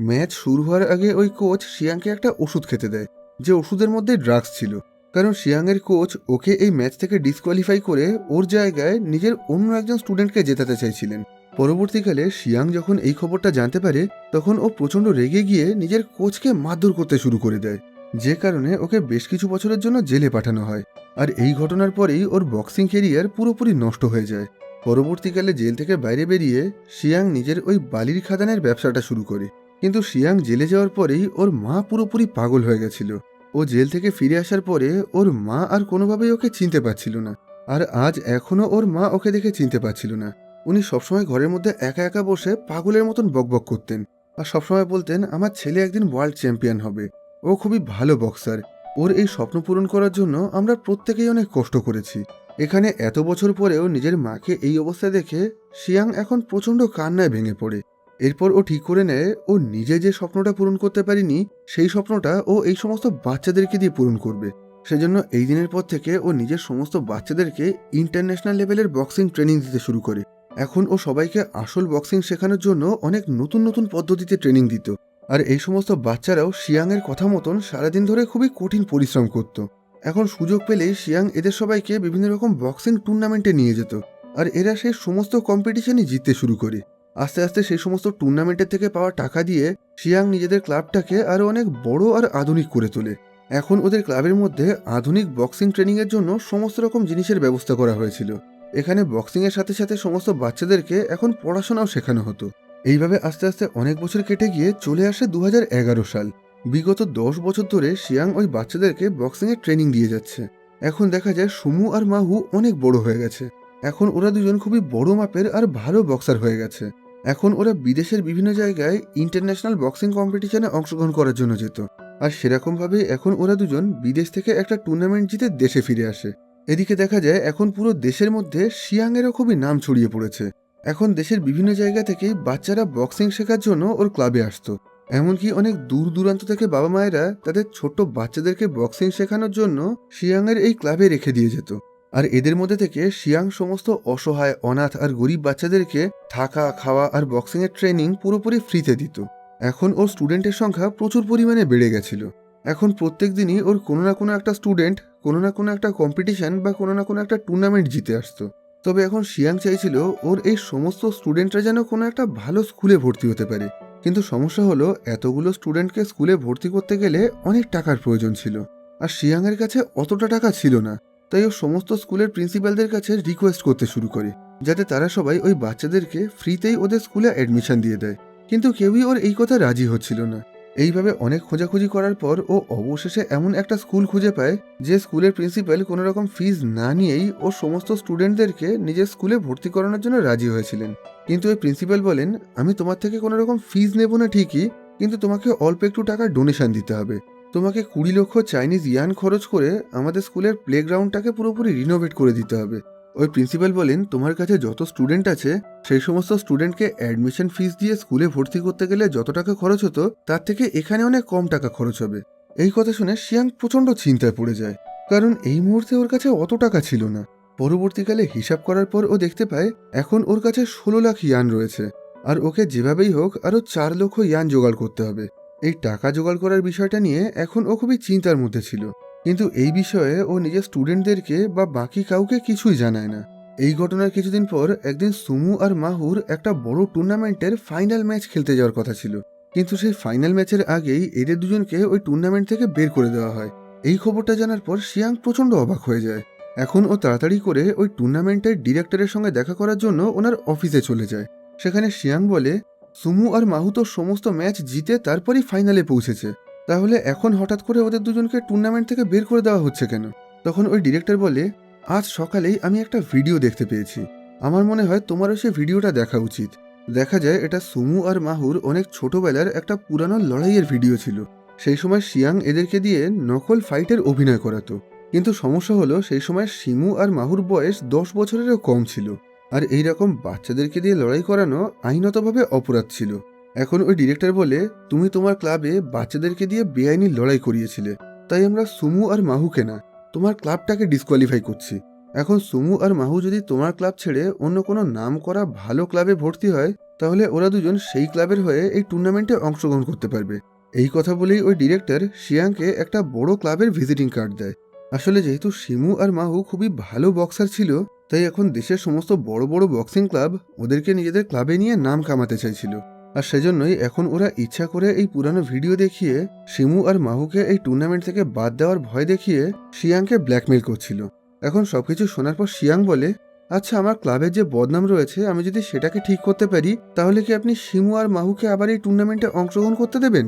ম্যাচ শুরু হওয়ার আগে ওই কোচ শিয়াংকে একটা ওষুধ খেতে দেয়, যে ওষুধের মধ্যে ড্রাগস ছিল। কারণ শিয়াংয়ের কোচ ওকে এই ম্যাচ থেকে ডিসকোয়ালিফাই করে ওর জায়গায় নিজের অন্য একজন স্টুডেন্টকে জেতাতে চাইছিলেন। পরবর্তীকালে শিয়াং যখন এই খবরটা জানতে পারে, তখন ও প্রচণ্ড রেগে গিয়ে নিজের কোচকে মারধর করতে শুরু করে দেয়, যে কারণে ওকে বেশ কিছু বছরের জন্য জেলে পাঠানো হয়। আর এই ঘটনার পরেই ওর বক্সিং ক্যারিয়ার পুরোপুরি নষ্ট হয়ে যায়। পরবর্তীকালে জেল থেকে বাইরে বেরিয়ে শিয়াং নিজের ওই বালির খাদানের ব্যবসাটা শুরু করে। কিন্তু শিয়াং জেলে যাওয়ার পরেই ওর মা পুরোপুরি পাগল হয়ে গেছিল। ও জেল থেকে ফিরে আসার পরে ওর মা আর কোনোভাবেই ওকে চিনতে পারছিল না। আর আজ এখনও ওর মা ওকে দেখে চিনতে পারছিল না। উনি সবসময় ঘরের মধ্যে একা একা বসে পাগলের মতন বকবক করতেন আর সবসময় বলতেন, আমার ছেলে একদিন ওয়ার্ল্ড চ্যাম্পিয়ন হবে, ও খুবই ভালো বক্সার, ওর এই স্বপ্ন পূরণ করার জন্য আমরা প্রত্যেকেই অনেক কষ্ট করেছি। এখানে এত বছর পরেও নিজের মাকে এই অবস্থা দেখে শিয়াং এখন প্রচণ্ড কান্নায় ভেঙে পড়ে। এরপর ও ঠিক করে নেয় ও নিজে যে স্বপ্নটা পূরণ করতে পারিনি সেই স্বপ্নটা ও এই সমস্ত বাচ্চাদেরকে দিয়ে পূরণ করবে। সেজন্য এই দিনের পর থেকে ও নিজের সমস্ত বাচ্চাদেরকে ইন্টারন্যাশনাল লেভেলের বক্সিং ট্রেনিং দিতে শুরু করে। এখন ও সবাইকে আসল বক্সিং শেখানোর জন্য অনেক নতুন নতুন পদ্ধতিতে ট্রেনিং দিত। আর এই সমস্ত বাচ্চারাও শিয়াংয়ের কথা মতন সারাদিন ধরে খুবই কঠিন পরিশ্রম করত। এখন সুযোগ পেলেই শিয়াং এদের সবাইকে বিভিন্ন রকম বক্সিং টুর্নামেন্টে নিয়ে যেত আর এরা সেই সমস্ত কম্পিটিশনই জিততে শুরু করে। আস্তে আস্তে সেই সমস্ত টুর্নামেন্টের থেকে পাওয়া টাকা দিয়ে শিয়াং নিজেদের ক্লাবটাকে আরও অনেক বড় আর আধুনিক করে তোলে। এখন ওদের ক্লাবের মধ্যে আধুনিক বক্সিং ট্রেনিংয়ের জন্য সমস্ত রকম জিনিসের ব্যবস্থা করা হয়েছিল। এখানে বক্সিংয়ের সাথে সাথে সমস্ত বাচ্চাদেরকে এখন পড়াশোনাও শেখানো হতো। এইভাবে আস্তে আস্তে অনেক বছর কেটে গিয়ে চলে আসে 2011 সাল। বিগত 10 বছর ধরে শিয়াং ওই বাচ্চাদেরকে বক্সিংয়ের ট্রেনিং দিয়ে যাচ্ছে। এখন দেখা যায় সুমু আর মাহু অনেক বড় হয়ে গেছে। এখন ওরা দুজন খুবই বড় মাপের আর ভালো বক্সার হয়ে গেছে। এখন ওরা বিদেশের বিভিন্ন জায়গায় ইন্টারন্যাশনাল বক্সিং কম্পিটিশনে অংশগ্রহণ করার জন্য যেত। আর সেরকমভাবেই এখন ওরা দুজন বিদেশ থেকে একটা টুর্নামেন্ট জিতে দেশে ফিরে আসে। এদিকে দেখা যায় এখন পুরো দেশের মধ্যে শিয়াংয়েরও খুবই নাম ছড়িয়ে পড়েছে। এখন দেশের বিভিন্ন জায়গা থেকেই বাচ্চারা বক্সিং শেখার জন্য ওর ক্লাবে আসতো। এমনকি অনেক দূর দূরান্ত থেকে বাবা মায়েরা তাদের ছোট্ট বাচ্চাদেরকে বক্সিং শেখানোর জন্য শিয়াংয়ের এই ক্লাবে রেখে দিয়ে যেত। আর এদের মধ্যে থেকে শিয়াং সমস্ত অসহায়, অনাথ আর গরিব বাচ্চাদেরকে থাকা, খাওয়া আর বক্সিংয়ের ট্রেনিং পুরোপুরি ফ্রিতে দিত। এখন ওর স্টুডেন্টের সংখ্যা প্রচুর পরিমাণে বেড়ে গেছিল। এখন প্রত্যেক দিনই ওর কোনো না কোনো একটা স্টুডেন্ট কোনো না কোনো একটা কম্পিটিশন বা কোনো না কোনো একটা টুর্নামেন্ট জিতে আসতো। তবে এখন শিয়াং চাইছিল ওর এই সমস্ত স্টুডেন্টরা যেন কোনো একটা ভালো স্কুলে ভর্তি হতে পারে। কিন্তু সমস্যা হলো এতগুলো স্টুডেন্টকে স্কুলে ভর্তি করতে গেলে অনেক টাকার প্রয়োজন ছিল। আর শিয়াংয়ের কাছে অতটা টাকা ছিল না। তাই ও সমস্ত স্কুলের প্রিন্সিপালদের কাছে রিকোয়েস্ট করতে শুরু করে যাতে তারা সবাই ওই বাচ্চাদেরকে ফ্রিতেই ওদের স্কুলে অ্যাডমিশন দিয়ে দেয়। কিন্তু কেউই ওর এই কথা রাজি হচ্ছিল না। এইভাবে অনেক খোঁজাখুঁজি করার পর ও অবশেষে এমন একটা স্কুল খুঁজে পায় যে স্কুলের প্রিন্সিপাল কোনো রকম ফিজ না নিয়েই ও সমস্ত স্টুডেন্টদেরকে নিজের স্কুলে ভর্তি করানোর জন্য রাজি হয়েছিলেন। কিন্তু ওই প্রিন্সিপাল বলেন, আমি তোমার থেকে কোনো রকম ফিজ নেব না ঠিকই, কিন্তু তোমাকে অল্প একটু টাকা ডোনেশন দিতে হবে। তোমাকে 20 লক্ষ চাইনিজ ইয়ান খরচ করে আমাদের স্কুলের প্লেগ্রাউন্ডটাকে পুরোপুরি রিনোভেট করে দিতে হবে। ওই প্রিন্সিপাল বলেন, তোমার কাছে যত স্টুডেন্ট আছে সেই সমস্ত স্টুডেন্টকে অ্যাডমিশন ফিস দিয়ে স্কুলে ভর্তি করতে গেলে যত টাকা খরচ হতো তার থেকে এখানে অনেক কম টাকা খরচ হবে। এই কথা শুনে শিয়াং প্রচণ্ড চিন্তায় পড়ে যায়, কারণ এই মুহূর্তে ওর কাছে অত টাকা ছিল না। পরবর্তীকালে হিসাব করার পর ও দেখতে পায় এখন ওর কাছে 16 লাখ ইয়ান রয়েছে আর ওকে যেভাবেই হোক আরও 4 লক্ষ ইয়ান জোগাড় করতে হবে। এই টাকা জোগাড় করার বিষয়টা নিয়ে এখন ও খুবই চিন্তার মধ্যে ছিল। কিন্তু এই বিষয়ে ও নিজের স্টুডেন্টদেরকে বা বাকি কাউকে কিছুই জানায় না। এই ঘটনার কিছুদিন পর একদিন সুমু আর মাহুর একটা বড় টুর্নামেন্টের ফাইনাল ম্যাচ খেলতে যাওয়ার কথা ছিল। কিন্তু সেই ফাইনাল ম্যাচের আগেই এদের দুজনকে ওই টুর্নামেন্ট থেকে বের করে দেওয়া হয়। এই খবরটা জানার পর শিয়াং প্রচণ্ড অবাক হয়ে যায়। এখন ও তাড়াতাড়ি করে ওই টুর্নামেন্টের ডিরেক্টরের সঙ্গে দেখা করার জন্য ওনার অফিসে চলে যায়। সেখানে শিয়াং বলে, সুমু আর মাহু তো সমস্ত ম্যাচ জিতে তারপরই ফাইনালে পৌঁছেছে, তাহলে এখন হঠাৎ করে ওদের দুজনকে টুর্নামেন্ট থেকে বের করে দেওয়া হচ্ছে কেন? তখন ওই ডিরেক্টর বলে, আজ সকালেই আমি একটা ভিডিও দেখতে পেয়েছি, আমার মনে হয় তোমারও সেই ভিডিওটা দেখা উচিত। দেখা যায় এটা সুমু আর মাহুর অনেক ছোটবেলার একটা পুরানো লড়াইয়ের ভিডিও ছিল। সেই সময় শিয়াং এদেরকে দিয়ে নকল ফাইটের অভিনয় করাতো। কিন্তু সমস্যা হলো সেই সময় শিমু আর মাহুর বয়স 10 বছরেরও কম ছিল। আর এই রকম বাচ্চাদেরকে দিয়ে লড়াই করানো আইনতভাবে অপরাধ ছিল। এখন ওই ডিরেক্টর বলে, তুমি তোমার ক্লাবে বাচ্চাদেরকে দিয়ে বেআইনি লড়াই করিয়েছিলে, তাই আমরা সুমু আর মাহুকে না, তোমার ক্লাবটাকে ডিসকোয়ালিফাই করছি। এখন সুমু আর মাহু যদি তোমার ক্লাব ছেড়ে অন্য কোনো নাম করা ভালো ক্লাবে ভর্তি হয় তাহলে ওরা দুজন সেই ক্লাবের হয়ে এই টুর্নামেন্টে অংশগ্রহণ করতে পারবে। এই কথা বলেই ওই ডিরেক্টর শিয়াংকে একটা বড় ক্লাবের ভিজিটিং কার্ড দেয়। আসলে যেহেতু শিমু আর মাহু খুবই ভালো বক্সার ছিল, তাই এখন দেশের সমস্ত বড় বড় বক্সিং ক্লাব ওদেরকে নিজেদের ক্লাবে নিয়ে নাম কামাতে চাইছিল। আর সেজন্যই এখন ওরা ইচ্ছা করে এই পুরানো ভিডিও দেখিয়ে শিমু আর মাহুকে এই টুর্নামেন্ট থেকে বাদ দেওয়ার ভয় দেখিয়ে শিয়াংকে ব্ল্যাকমেল করছিল। এখন সবকিছু শোনার পর শিয়াং বলে, আচ্ছা, আমার ক্লাবের যে বদনাম রয়েছে আমি যদি সেটাকে ঠিক করতে পারি, তাহলে কি আপনি শিমু আর মাহুকে আবার এই টুর্নামেন্টে অংশগ্রহণ করতে দেবেন?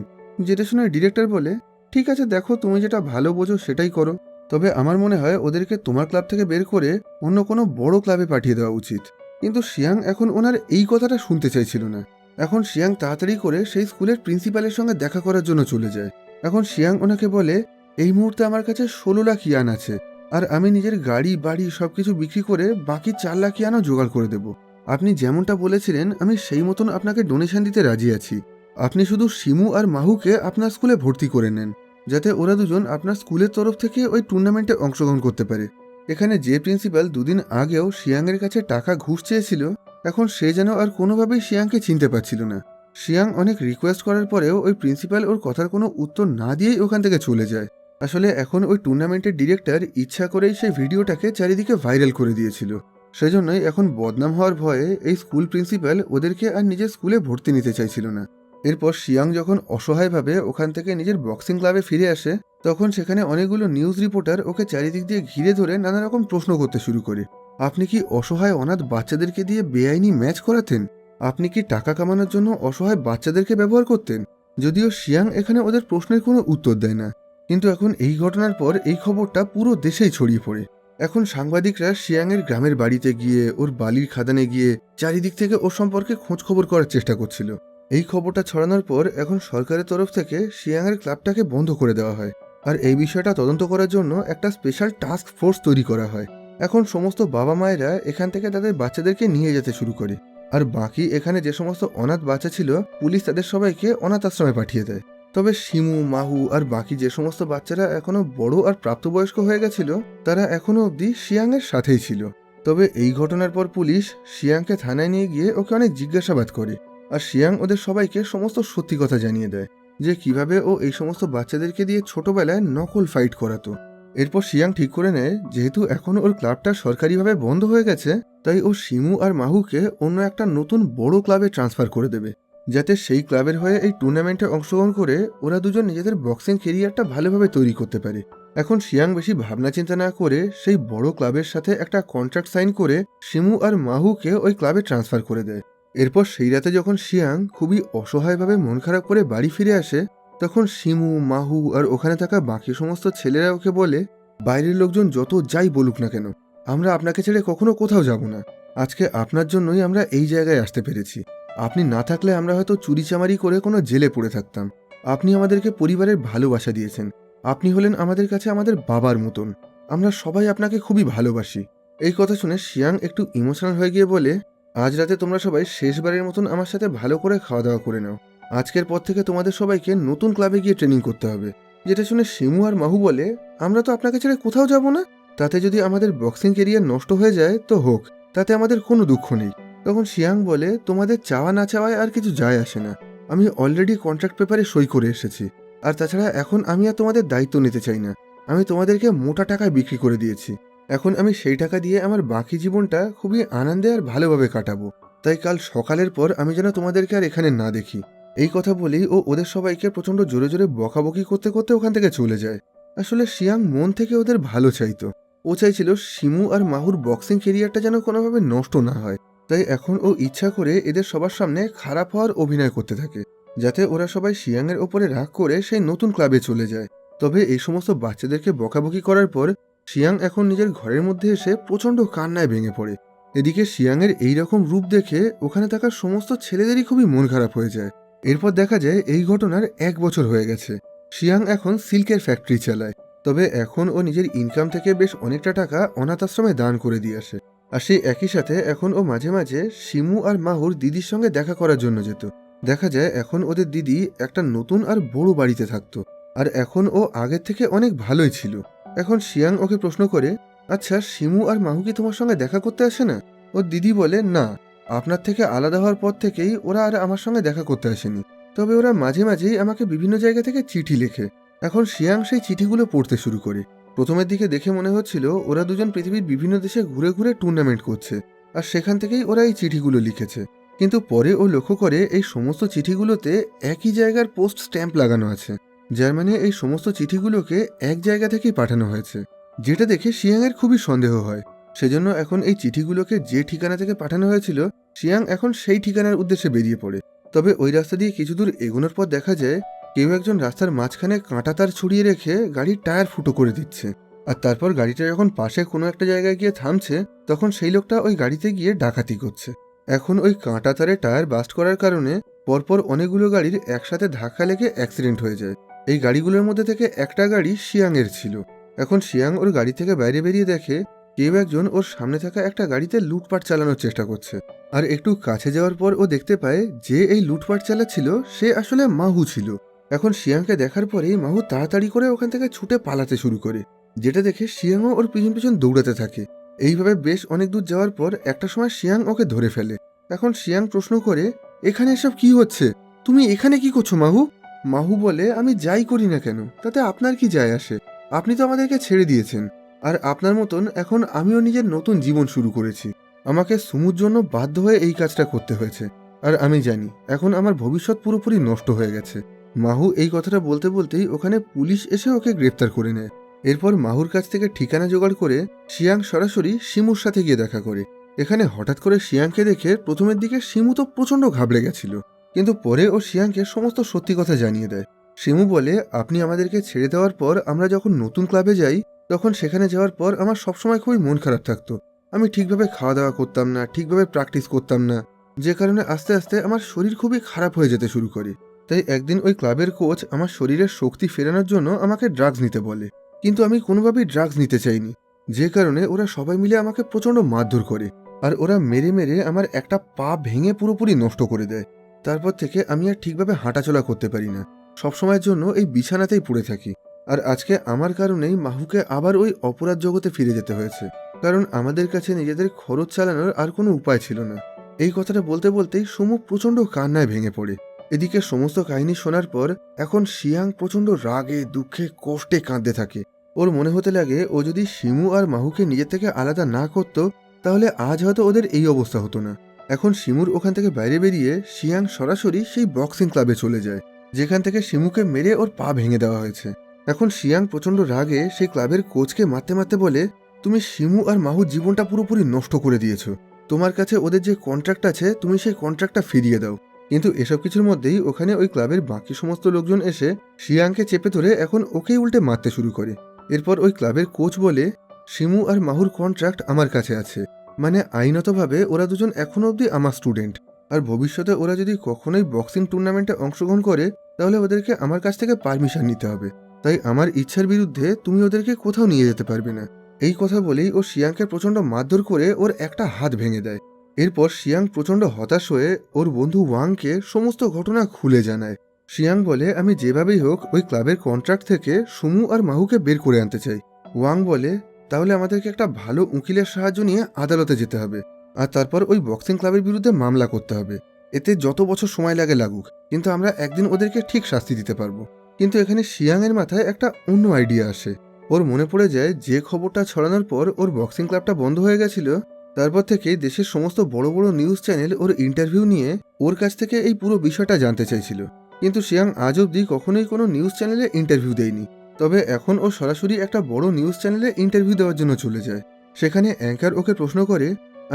যেটা শুনে ডিরেক্টর বলে, ঠিক আছে, দেখো তুমি যেটা ভালো বোঝো সেটাই করো। তবে আমার মনে হয় ওদেরকে তোমার ক্লাব থেকে বের করে অন্য কোনো বড় ক্লাবে পাঠিয়ে দেওয়া উচিত। কিন্তু শিয়াং এখন ওনার এই কথাটা শুনতে চাইছিল না। এখন শিয়াং তাড়াতাড়ি করে সেই স্কুলের প্রিন্সিপালের সঙ্গে দেখা করার জন্য চলে যায়। এখন শিয়াং ওনাকে বলে, এই মুহূর্তে আমার কাছে 16 লাখ ইয়ান আছে, আর আমি নিজের গাড়ি বাড়ি সবকিছু বিক্রি করে বাকি 4 লাখ ইয়ানও জোগাড় করে দেব। আপনি যেমনটা বলেছিলেন আমি সেই মতন আপনাকে ডোনেশন দিতে রাজি আছি। আপনি শুধু শিমু আর মাহুকে আপনার স্কুলে ভর্তি করে নেন, যাতে ওরা দুজন আপনার স্কুলের তরফ থেকে ওই টুর্নামেন্টে অংশগ্রহণ করতে পারে। এখানে যে প্রিন্সিপাল দুদিন আগেও শিয়াংয়ের কাছে টাকা ঘুষ চেয়েছিল, এখন সে যেন আর কোনোভাবেই শিয়াংকে চিনতে পারছিল না। শিয়াং অনেক রিকোয়েস্ট করার পরেও ওই প্রিন্সিপাল ওর কথার কোনো উত্তর না দিয়েই ওখান থেকে চলে যায়। আসলে এখন ওই টুর্নামেন্টের ডিরেক্টর ইচ্ছা করেই সেই ভিডিওটাকে চারিদিকে ভাইরাল করে দিয়েছিল। সেজন্যই এখন বদনাম হওয়ার ভয়ে এই স্কুল প্রিন্সিপাল ওদেরকে আর নিজের স্কুলে ভর্তি নিতে চাইছিল না। এরপর শিয়াং যখন অসহায়ভাবে ওখান থেকে নিজের বক্সিং ক্লাবে ফিরে আসে, তখন সেখানে অনেকগুলো নিউজ রিপোর্টার ওকে চারিদিক দিয়ে ঘিরে ধরে নানা রকম প্রশ্ন করতে শুরু করে। আপনি কি অসহায় অনাথ বাচ্চাদেরকে দিয়ে বেআইনি ম্যাচ করাতেন? আপনি কি টাকা কামানোর জন্য অসহায় বাচ্চাদেরকে ব্যবহার করতেন? যদিও শিয়াং এখানে ওদের প্রশ্নের কোনো উত্তর দেয় না, কিন্তু এখন এই ঘটনার পর এই খবরটা পুরো দেশেই ছড়িয়ে পড়ে। এখন সাংবাদিকরা শিয়াংয়ের গ্রামের বাড়িতে গিয়ে, ওর বালির খাদানে গিয়ে চারিদিক থেকে ওর সম্পর্কে খোঁজ খবর করার চেষ্টা করছিল। এই খবরটা ছড়ানোর পর এখন সরকারের তরফ থেকে শিয়াংয়ের ক্লাবটাকে বন্ধ করে দেওয়া হয়, আর এই বিষয়টা তদন্ত করার জন্য একটা স্পেশাল টাস্ক ফোর্স তৈরি করা হয়। এখন সমস্ত বাবা মায়েরা এখান থেকে তাদের বাচ্চাদেরকে নিয়ে যেতে শুরু করে, আর বাকি এখানে যে সমস্ত অনাথ বাচ্চা ছিল পুলিশ তাদের সবাইকে অনাথ আশ্রমে পাঠিয়ে দেয়। তবে শিমু, মাহু আর বাকি যে সমস্ত বাচ্চারা এখনো বড় আর প্রাপ্তবয়স্ক হয়ে গেছিল, তারা এখনো অবধি শিয়াংয়ের সাথেই ছিল। তবে এই ঘটনার পর পুলিশ শিয়াংকে থানায় নিয়ে গিয়ে ওকে অনেক জিজ্ঞাসাবাদ করে, আর শিয়াং ওদের সবাইকে সমস্ত সত্যি কথা জানিয়ে দেয় যে কিভাবে ও এই সমস্ত বাচ্চাদেরকে দিয়ে ছোটবেলায় নকল ফাইট করাতো। এরপর শিয়াং ঠিক করে নেয়, যেহেতু এখন ওর ক্লাবটা সরকারিভাবে বন্ধ হয়ে গেছে, তাই ও শিমু আর মাহুকে অন্য একটা নতুন বড় ক্লাবে ট্রান্সফার করে দেবে, যাতে সেই ক্লাবের হয়ে এই টুর্নামেন্টে অংশগ্রহণ করে ওরা দুজন নিজেদের বক্সিং কেরিয়ারটা ভালোভাবে তৈরি করতে পারে। এখন শিয়াং বেশি ভাবনা চিন্তা না করে সেই বড় ক্লাবের সাথে একটা কন্ট্রাক্ট সাইন করে শিমু আর মাহুকে ওই ক্লাবে ট্রান্সফার করে দেয়। এরপর সেই রাতে যখন শিয়াং খুবই অসহায়ভাবে মন খারাপ করে বাড়ি ফিরে আসে, তখন শিমু, মাহু আর ওখানে থাকা বাকি সমস্ত ছেলেরা ওকে বলে, বাইরের লোকজন যত যাই বলুক না কেন, আমরা আপনাকে ছেড়ে কখনো কোথাও যাব না। আজকে আপনার জন্যই আমরা এই জায়গায় আসতে পেরেছি। আপনি না থাকলে আমরা হয়তো চুরিচামারি করে কোনো জেলে পড়ে থাকতাম। আপনি আমাদেরকে পরিবারের ভালোবাসা দিয়েছেন। আপনি হলেন আমাদের কাছে আমাদের বাবার মতন। আমরা সবাই আপনাকে খুবই ভালোবাসি। এই কথা শুনে শিয়াং একটু ইমোশনাল হয়ে গিয়ে বলে, আজ রাতে তোমরা সবাই শেষবারের মতন আমার সাথে ভালো করে খাওয়া দাওয়া করে নাও। আজকের পর থেকে তোমাদের সবাইকে নতুন ক্লাবে গিয়ে ট্রেনিং করতে হবে। যেটা শুনে শিমু আর মাহু বলে, আমরা তো আপনাকে ছেড়ে কোথাও যাব না। তাতে যদি আমাদের বক্সিং কেরিয়ার নষ্ট হয়ে যায় তো হোক, তাতে আমাদের কোনো দুঃখ নেই। তখন শিয়াং বলে, তোমাদের চাওয়া না চাওয়ায় আর কিছু যায় আসে না। আমি অলরেডি কন্ট্রাক্ট পেপারে সই করে এসেছি, আর তাছাড়া এখন আমি আর তোমাদের দায়িত্ব নিতে চাই না। আমি তোমাদেরকে মোটা টাকায় বিক্রি করে দিয়েছি। এখন আমি সেই টাকা দিয়ে আমার বাকি জীবনটা খুবই আনন্দে আর ভালোভাবে কাটাবো। তাই কাল সকালের পর আমি যেন তোমাদেরকে আর এখানে না দেখি। এই কথা বলেই ও ওদের সবাইকে প্রচণ্ড জোরে জোরে বকাবকি করতে করতে ওখান থেকে চলে যায়। আসলে শিয়াং মন থেকে ওদের ভালো চাইতো। ও চাইছিল শিমু আর মাহুর বক্সিং কেরিয়ারটা যেন কোনোভাবে নষ্ট না হয়। তাই এখন ও ইচ্ছা করে এদের সবার সামনে খারাপ হওয়ার অভিনয় করতে থাকে, যাতে ওরা সবাই শিয়াংয়ের ওপরে রাগ করে সেই নতুন ক্লাবে চলে যায়। তবে এই সমস্ত বাচ্চাদেরকে বকাবকি করার পর শিয়াং এখন নিজের ঘরের মধ্যে এসে প্রচণ্ড কান্নায় ভেঙে পড়ে। এদিকে শিয়াংয়ের এইরকম রূপ দেখে ওখানে থাকা সমস্ত ছেলেদেরই খুবই মন খারাপ হয়ে যায়। এরপর দেখা যায় এই ঘটনার 1 বছর হয়ে গেছে। শিয়াং এখন সিল্কের ফ্যাক্টরি চালায়। তবে এখন ও নিজের ইনকাম থেকে বেশ অনেকটা টাকা অনাথ আশ্রমে দান করে দিয়ে আসে। আর সেই একই সাথে এখন ও মাঝে মাঝে শিমু আর মাহুর দিদির সঙ্গে দেখা করার জন্য যেত। দেখা যায় এখন ওদের দিদি একটা নতুন আর বড় বাড়িতে থাকতো, আর এখন ও আগের থেকে অনেক ভালোই ছিল। এখন শিয়াং ওকে প্রশ্ন করে, আচ্ছা শিমু আর মাহু কি তোমার সঙ্গে দেখা করতে আসে না? ওর দিদি বলে, না, আপনার থেকে আলাদা হওয়ার পর থেকেই ওরা আর আমার সঙ্গে দেখা করতে আসেনি। তবে ওরা মাঝে মাঝেই আমাকে বিভিন্ন জায়গা থেকে চিঠি লেখে। এখন শিয়াং সেই চিঠিগুলো পড়তে শুরু করে। প্রথমের দিকে দেখে মনে হচ্ছিল ওরা দুজন পৃথিবীর বিভিন্ন দেশে ঘুরে ঘুরে টুর্নামেন্ট করছে, আর সেখান থেকেই ওরা এই চিঠিগুলো লিখেছে। কিন্তু পরে ও লক্ষ্য করে এই সমস্ত চিঠিগুলোতে একই জায়গার পোস্ট স্ট্যাম্প লাগানো আছে, যার মানে এই সমস্ত চিঠিগুলোকে এক জায়গা থেকেই পাঠানো হয়েছে। যেটা দেখে শিয়াংয়ের খুবই সন্দেহ হয়। সেজন্য এখন এই চিঠিগুলোকে যে ঠিকানা থেকে পাঠানো হয়েছিল, শিয়াং এখন সেই ঠিকানার উদ্দেশ্যে বেরিয়ে পড়ে। তবে ওই রাস্তা দিয়ে কিছু দূর এগোনোর পর দেখা যায় কেউ একজন রাস্তার মাঝখানে কাঁটা তার ছড়িয়ে রেখে গাড়ির টায়ার ফুটো করে দিচ্ছে। আর তারপর গাড়িটা যখন পাশে কোনো একটা জায়গায় গিয়ে থামছে, তখন সেই লোকটা ওই গাড়িতে গিয়ে ডাকাতি করছে। এখন ওই কাঁটা তারে টায়ার বাস্ট করার কারণে পরপর অনেকগুলো গাড়ির একসাথে ধাক্কা লেগে অ্যাক্সিডেন্ট হয়ে যায়। এই গাড়িগুলোর মধ্যে থেকে একটা গাড়ি শিয়াংয়ের ছিল। এখন শিয়াং ওর গাড়ি থেকে বাইরে বেরিয়ে দেখে কেউ একজন ওর সামনে থাকা একটা গাড়িতে লুটপাট চালানোর চেষ্টা করছে। আর একটু কাছে যাওয়ার পর ও দেখতে পায় যে এই লুটপাট চালাচ্ছিল সে আসলে মাহু ছিল। এখন শিয়াংকে দেখার পরেই মাহু তাড়াতাড়ি করে ওখান থেকে ছুটে পালাতে শুরু করে, যেটা দেখে শিয়াংও ওর পিছন পিছন দৌড়াতে থাকে। এইভাবে বেশ অনেক দূর যাওয়ার পর একটা সময় শিয়াং ওকে ধরে ফেলে। এখন শিয়াং প্রশ্ন করে, এখানে এসব কি হচ্ছে? তুমি এখানে কি করছো মাহু? মাহু বলে, আমি যাই করি না কেন তাতে আপনার কি যায় আসে? আপনি তো আমাদেরকে ছেড়ে দিয়েছেন। আর আপনার মতন এখন আমিও নিজের নতুন জীবন শুরু করেছি। আমাকে সুমুর জন্য বাধ্য হয়ে এই কাজটা করতে হয়েছে। আর আমি জানি এখন আমার ভবিষ্যৎ পুরোপুরি নষ্ট হয়ে গেছে। মাহু এই কথাটা বলতে বলতেই ওখানে পুলিশ এসে ওকে গ্রেপ্তার করে নেয়। এরপর মাহুর কাছ থেকে ঠিকানা জোগাড় করে শিয়াং সরাসরি শিমুর সাথে গিয়ে দেখা করে। এখানে হঠাৎ করে শিয়াংকে দেখে প্রথমের দিকে শিমু তো প্রচণ্ড ঘাবড়ে গেছিল, কিন্তু পরে ও শিয়াংকে সমস্ত সত্যি কথা জানিয়ে দেয়। শিমু বলে, আপনি আমাদেরকে ছেড়ে দেওয়ার পর আমরা যখন নতুন ক্লাবে যাই তখন সেখানে যাওয়ার পর আমার সবসময় খুবই মন খারাপ থাকতো। আমি ঠিকভাবে খাওয়া দাওয়া করতাম না, ঠিকভাবে প্র্যাকটিস করতাম না, যে কারণে আস্তে আস্তে আমার শরীর খুবই খারাপ হয়ে যেতে শুরু করে। তাই একদিন ওই ক্লাবের কোচ আমার শরীরের শক্তি ফেরানোর জন্য আমাকে ড্রাগস নিতে বলে, কিন্তু আমি কোনোভাবেই ড্রাগস নিতে চাইনি। যে কারণে ওরা সবাই মিলে আমাকে প্রচণ্ড মারধর করে, আর ওরা মেরে মেরে আমার একটা পা ভেঙে পুরোপুরি নষ্ট করে দেয়। তারপর থেকে আমি আর ঠিকভাবে হাঁটাচলা করতে পারি না, সবসময়ের জন্য এই বিছানাতেই পড়ে থাকি। আর আজকে আমার কারণেই মাহুকে আবার ওই অপরাধ জগতে ফিরে যেতে হয়েছে, কারণ আমাদের কাছে নিজেদের খরচ চালানোর আর কোনো উপায় ছিল না। এই কথাটা বলতে বলতেই সুমু প্রচণ্ড কান্নায় ভেঙে পড়ে। এদিকে সমস্ত কাহিনী শোনার পর এখন শিয়াং প্রচণ্ড রাগে, দুঃখে, কষ্টে কাঁদতে থাকে। ওর মনে হতে লাগে ও যদি শিমু আর মাহুকে নিজের থেকে আলাদা না করত তাহলে আজ হয়তো ওদের এই অবস্থা হতো না। এখন শিমুর ওখান থেকে বাইরে বেরিয়ে শিয়াং সরাসরি সেই বক্সিং ক্লাবে চলে যায়, যেখান থেকে শিমুকে মেরে ওর পা ভেঙে দেওয়া হয়েছে। এখন শিয়াং প্রচণ্ড রাগে সেই ক্লাবের কোচকে মারতে মারতে বলে, তুমি শিমু আর মাহুর জীবনটা পুরোপুরি নষ্ট করে দিয়েছো। তোমার কাছে ওদের যে কন্ট্রাক্ট আছে তুমি সেই কন্ট্রাক্টটা ফিরিয়ে দাও। কিন্তু এসব কিছুর মধ্যেই ওখানে ওই ক্লাবের বাকি সমস্ত লোকজন এসে শিয়াংকে চেপে ধরে এখন ওকেই উল্টে মারতে শুরু করে। এরপর ওই ক্লাবের কোচ বলে, শিমু আর মাহুর কন্ট্রাক্ট আমার কাছে আছে, মানে আইনতভাবে ওরা দুজন এখনো অবধি আমার স্টুডেন্ট। আর ভবিষ্যতে ওরা যদি কখনোই বক্সিং টুর্নামেন্টে অংশগ্রহণ করে তাহলে ওদেরকে আমার কাছ থেকে পারমিশন নিতে হবে। তাই আমার ইচ্ছার বিরুদ্ধে তুমি ওদেরকে কোথাও নিয়ে যেতে পারবে না। এই কথা বলেই ও শিয়াংকে প্রচণ্ড মারধর করে ওর একটা হাত ভেঙে দেয়। এরপর শিয়াং প্রচণ্ড হতাশ হয়ে ওর বন্ধু ওয়াংকে সমস্ত ঘটনা খুলে জানায়। শিয়াং বলে, আমি যেভাবেই হোক ওই ক্লাবের কন্ট্রাক্ট থেকে সুমু আর মাহুকে বের করে আনতে চাই। ওয়াং বলে, তাহলে আমাদেরকে একটা ভালো উকিলের সাহায্য নিয়ে আদালতে যেতে হবে, আর তারপর ওই বক্সিং ক্লাবের বিরুদ্ধে মামলা করতে হবে। এতে যত বছর সময় লাগে লাগুক, কিন্তু আমরা একদিন ওদেরকে ঠিক শাস্তি দিতে পারবো। কিন্তু এখানে শিয়াংয়ের মাথায় একটা অন্য আইডিয়া আসে। ওর মনে পড়ে যায় যে খবরটা ছড়ানোর পর ওর বক্সিং ক্লাবটা বন্ধ হয়ে গেছিল, তারপর থেকে দেশের সমস্ত বড় বড় নিউজ চ্যানেল ওর ইন্টারভিউ নিয়ে ওর কাছ থেকে এই পুরো বিষয়টা জানতে চাইছিল। কিন্তু শিয়াং আজ অবধি কখনোই কোনো নিউজ চ্যানেলে ইন্টারভিউ দেয়নি। তবে এখন ও সরাসরি একটা বড় নিউজ চ্যানেলে ইন্টারভিউ দেওয়ার জন্য চলে যায়। সেখানে অ্যাঙ্কার ওকে প্রশ্ন করে,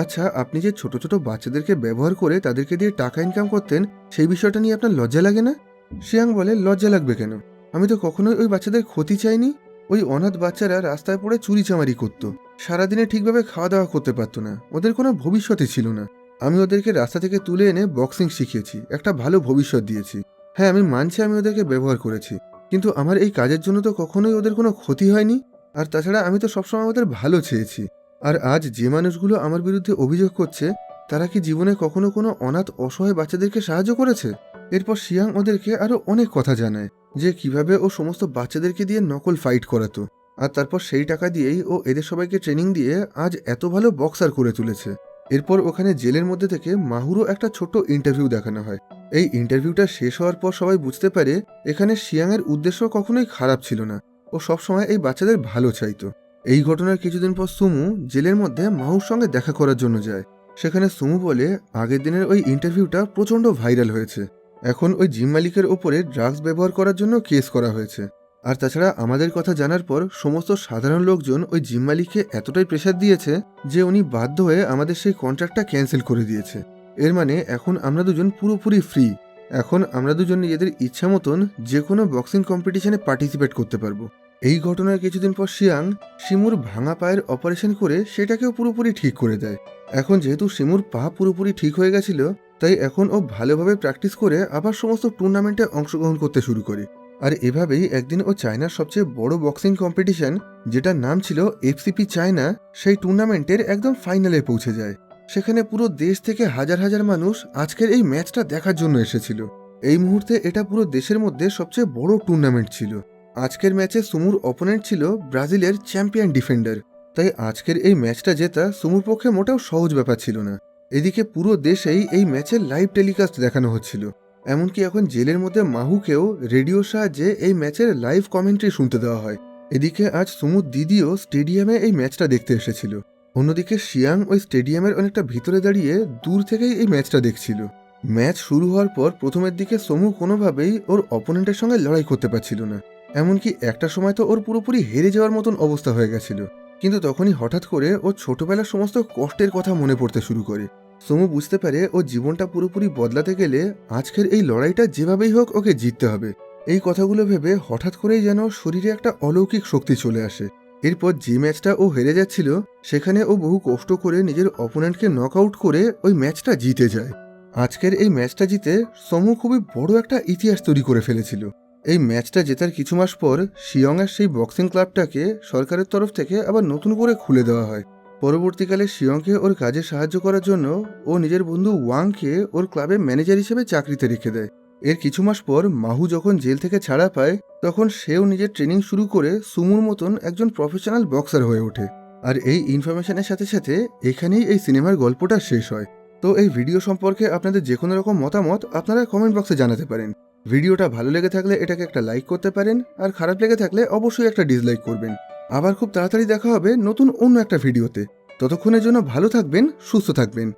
আচ্ছা আপনি যে ছোট ছোট বাচ্চাদেরকে ব্যবহার করে তাদেরকে দিয়ে টাকা ইনকাম করতেন সেই বিষয়টা নিয়ে আপনার লজ্জা লাগে না? শিয়াং বলে, লজ্জা লাগবে কেন? আমি তো কখনোই ওই বাচ্চাদের ক্ষতি চাইনি। ওই অনাথ বাচ্চারা রাস্তায় পড়ে চুরিচামারি করত, সারাদিনে ঠিকভাবে খাওয়া দাওয়া করতে পারতো না, ওদের কোনো ভবিষ্যৎই ছিল না। আমি ওদেরকে রাস্তা থেকে তুলে এনে বক্সিং শিখিয়েছি, একটা ভালো ভবিষ্যৎ দিয়েছি। হ্যাঁ আমি মানছি আমি ওদেরকে ব্যবহার করেছি, কিন্তু আমার এই কাজের জন্য তো কখনোই ওদের কোনো ক্ষতি হয়নি। আর তাছাড়া আমি তো সবসময় ওদের ভালো চেয়েছি। আর আজ যে মানুষগুলো আমার বিরুদ্ধে অভিযোগ করছে তারা কি জীবনে কখনো কোনো অনাথ অসহায় বাচ্চাদেরকে সাহায্য করেছে? এরপর শিয়াং ওদেরকে আরো অনেক কথা জানায়, যে কিভাবে ও সমস্ত বাচ্চাদেরকে দিয়ে নকল ফাইট করাতো, আর তারপর সেই টাকা দিয়েই ও এদের সবাইকে ট্রেনিং দিয়ে আজ এত ভালো বক্সার করে তুলেছে। এরপর ওখানে জেলের মধ্যে থেকে মাহুরও একটা ছোট্ট ইন্টারভিউ দেখানো হয়। এই ইন্টারভিউটা শেষ হওয়ার পর সবাই বুঝতে পারে এখানে শিয়াংয়ের উদ্দেশ্য কখনোই খারাপ ছিল না, ও সবসময় এই বাচ্চাদের ভালো চাইতো। এই ঘটনার কিছুদিন পর সুমু জেলের মধ্যে মাহুর সঙ্গে দেখা করার জন্য যায়। সেখানে সুমু বলে, আগের দিনের ওই ইন্টারভিউটা প্রচণ্ড ভাইরাল হয়েছে। এখন ওই জিম মালিকের ওপরে ড্রাগস ব্যবহার করার জন্য কেস করা হয়েছে। আর তাছাড়া আমাদের কথা জানার পর সমস্ত সাধারণ লোকজন ওই জিম মালিককে এতটাই প্রেশার দিয়েছে যে উনি বাধ্য হয়ে আমাদের সেই কন্ট্রাক্টটা ক্যান্সেল করে দিয়েছে। এর মানে এখন আমরা দুজন পুরোপুরি ফ্রি। এখন আমরা দুজন নিজেদের ইচ্ছা মতন যে কোনো বক্সিং কম্পিটিশনে পার্টিসিপেট করতে পারবো। এই ঘটনার কিছুদিন পর শিয়াং শিমুর ভাঙা পায়ের অপারেশন করে সেটাকেও পুরোপুরি ঠিক করে দেয়। এখন যেহেতু শিমুর পা পুরোপুরি ঠিক হয়ে গেছিল, তাই এখন ও ভালোভাবে প্র্যাকটিস করে আবার সমস্ত টুর্নামেন্টে অংশগ্রহণ করতে শুরু করে। আর এভাবেই একদিন ও চায়নার সবচেয়ে বড় বক্সিং কম্পিটিশন, যেটার নাম ছিল এফসিপি চায়না, সেই টুর্নামেন্টের একদম ফাইনালে পৌঁছে যায়। সেখানে পুরো দেশ থেকে হাজার হাজার মানুষ আজকের এই ম্যাচটা দেখার জন্য এসেছিল। এই মুহূর্তে এটা পুরো দেশের মধ্যে সবচেয়ে বড় টুর্নামেন্ট ছিল। আজকের ম্যাচে সুমুর অপোনেন্ট ছিল ব্রাজিলের চ্যাম্পিয়ন ডিফেন্ডার। তাই আজকের এই ম্যাচটা জেতা সুমুর পক্ষে মোটেও সহজ ব্যাপার ছিল না। এদিকে পুরো দেশেই এই ম্যাচের লাইভ টেলিকাস্ট দেখানো হচ্ছিল। এমনকি এখন জেলের মধ্যে মাহুকেও রেডিওর সাহায্যে এই ম্যাচের লাইভ কমেন্ট্রি শুনতে দেওয়া হয়। এদিকে আজ সুমুর দিদিও স্টেডিয়ামে এই ম্যাচটা দেখতে এসেছিল। অন্যদিকে শিয়াং ওই স্টেডিয়ামের অনেকটা ভিতরে দাঁড়িয়ে দূর থেকেই এই ম্যাচটা দেখছিল। ম্যাচ শুরু হওয়ার পর প্রথমের দিকে সমু কোনোভাবেই ওর অপোনেন্টের সঙ্গে লড়াই করতে পারছিল না। এমনকি একটা সময় তো ওর পুরোপুরি হেরে যাওয়ার মতন অবস্থা হয়ে গেছিল। কিন্তু তখনই হঠাৎ করে ওর ছোটবেলার সমস্ত কষ্টের কথা মনে পড়তে শুরু করে। সমু বুঝতে পারে ও জীবনটা পুরোপুরি বদলাতে গেলে আজকের এই লড়াইটা যেভাবেই হোক ওকে জিততে হবে। এই কথাগুলো ভেবে হঠাৎ করেই যেন শরীরে একটা অলৌকিক শক্তি চলে আসে। এরপর যে ম্যাচটা ও হেরে যাচ্ছিল সেখানে ও বহু কষ্ট করে নিজের অপোনেন্টকে নক আউট করে ওই ম্যাচটা জিতে যায়। আজকের এই ম্যাচটা জিতে সমু খুবই বড় একটা ইতিহাস তৈরি করে ফেলেছিল। এই ম্যাচটা জেতার কিছু মাস পর শিয়ংয়ের সেই বক্সিং ক্লাবটাকে সরকারের তরফ থেকে আবার নতুন করে খুলে দেওয়া হয়। পরবর্তীকালে শিয়ংকে ওর কাজে সাহায্য করার জন্য ও নিজের বন্ধু ওয়াংকে ওর ক্লাবের ম্যানেজার হিসেবে চাকরিতে রেখে দেয়। এর কিছু মাস পর মাহু যখন জেল থেকে ছাড়া পায় তখন সেও নিজের ট্রেনিং শুরু করে সুমুর মতন একজন প্রফেশনাল বক্সার হয়ে ওঠে। আর এই ইনফরমেশনের সাথে সাথে এখানেই এই সিনেমার গল্পটা শেষ হয়। তো এই ভিডিও সম্পর্কে আপনাদের যে কোনো রকম মতামত আপনারা কমেন্ট বক্সে জানাতে পারেন। ভিডিওটা ভালো লেগে থাকলে এটাকে একটা লাইক করতে পারেন, আর খারাপ লেগে থাকলে অবশ্যই একটা ডিসলাইক করবেন। আবার খুব তাড়াতাড়ি দেখা হবে নতুন অন্য একটা ভিডিওতে। ততক্ষণের জন্য ভালো থাকবেন, সুস্থ থাকবেন।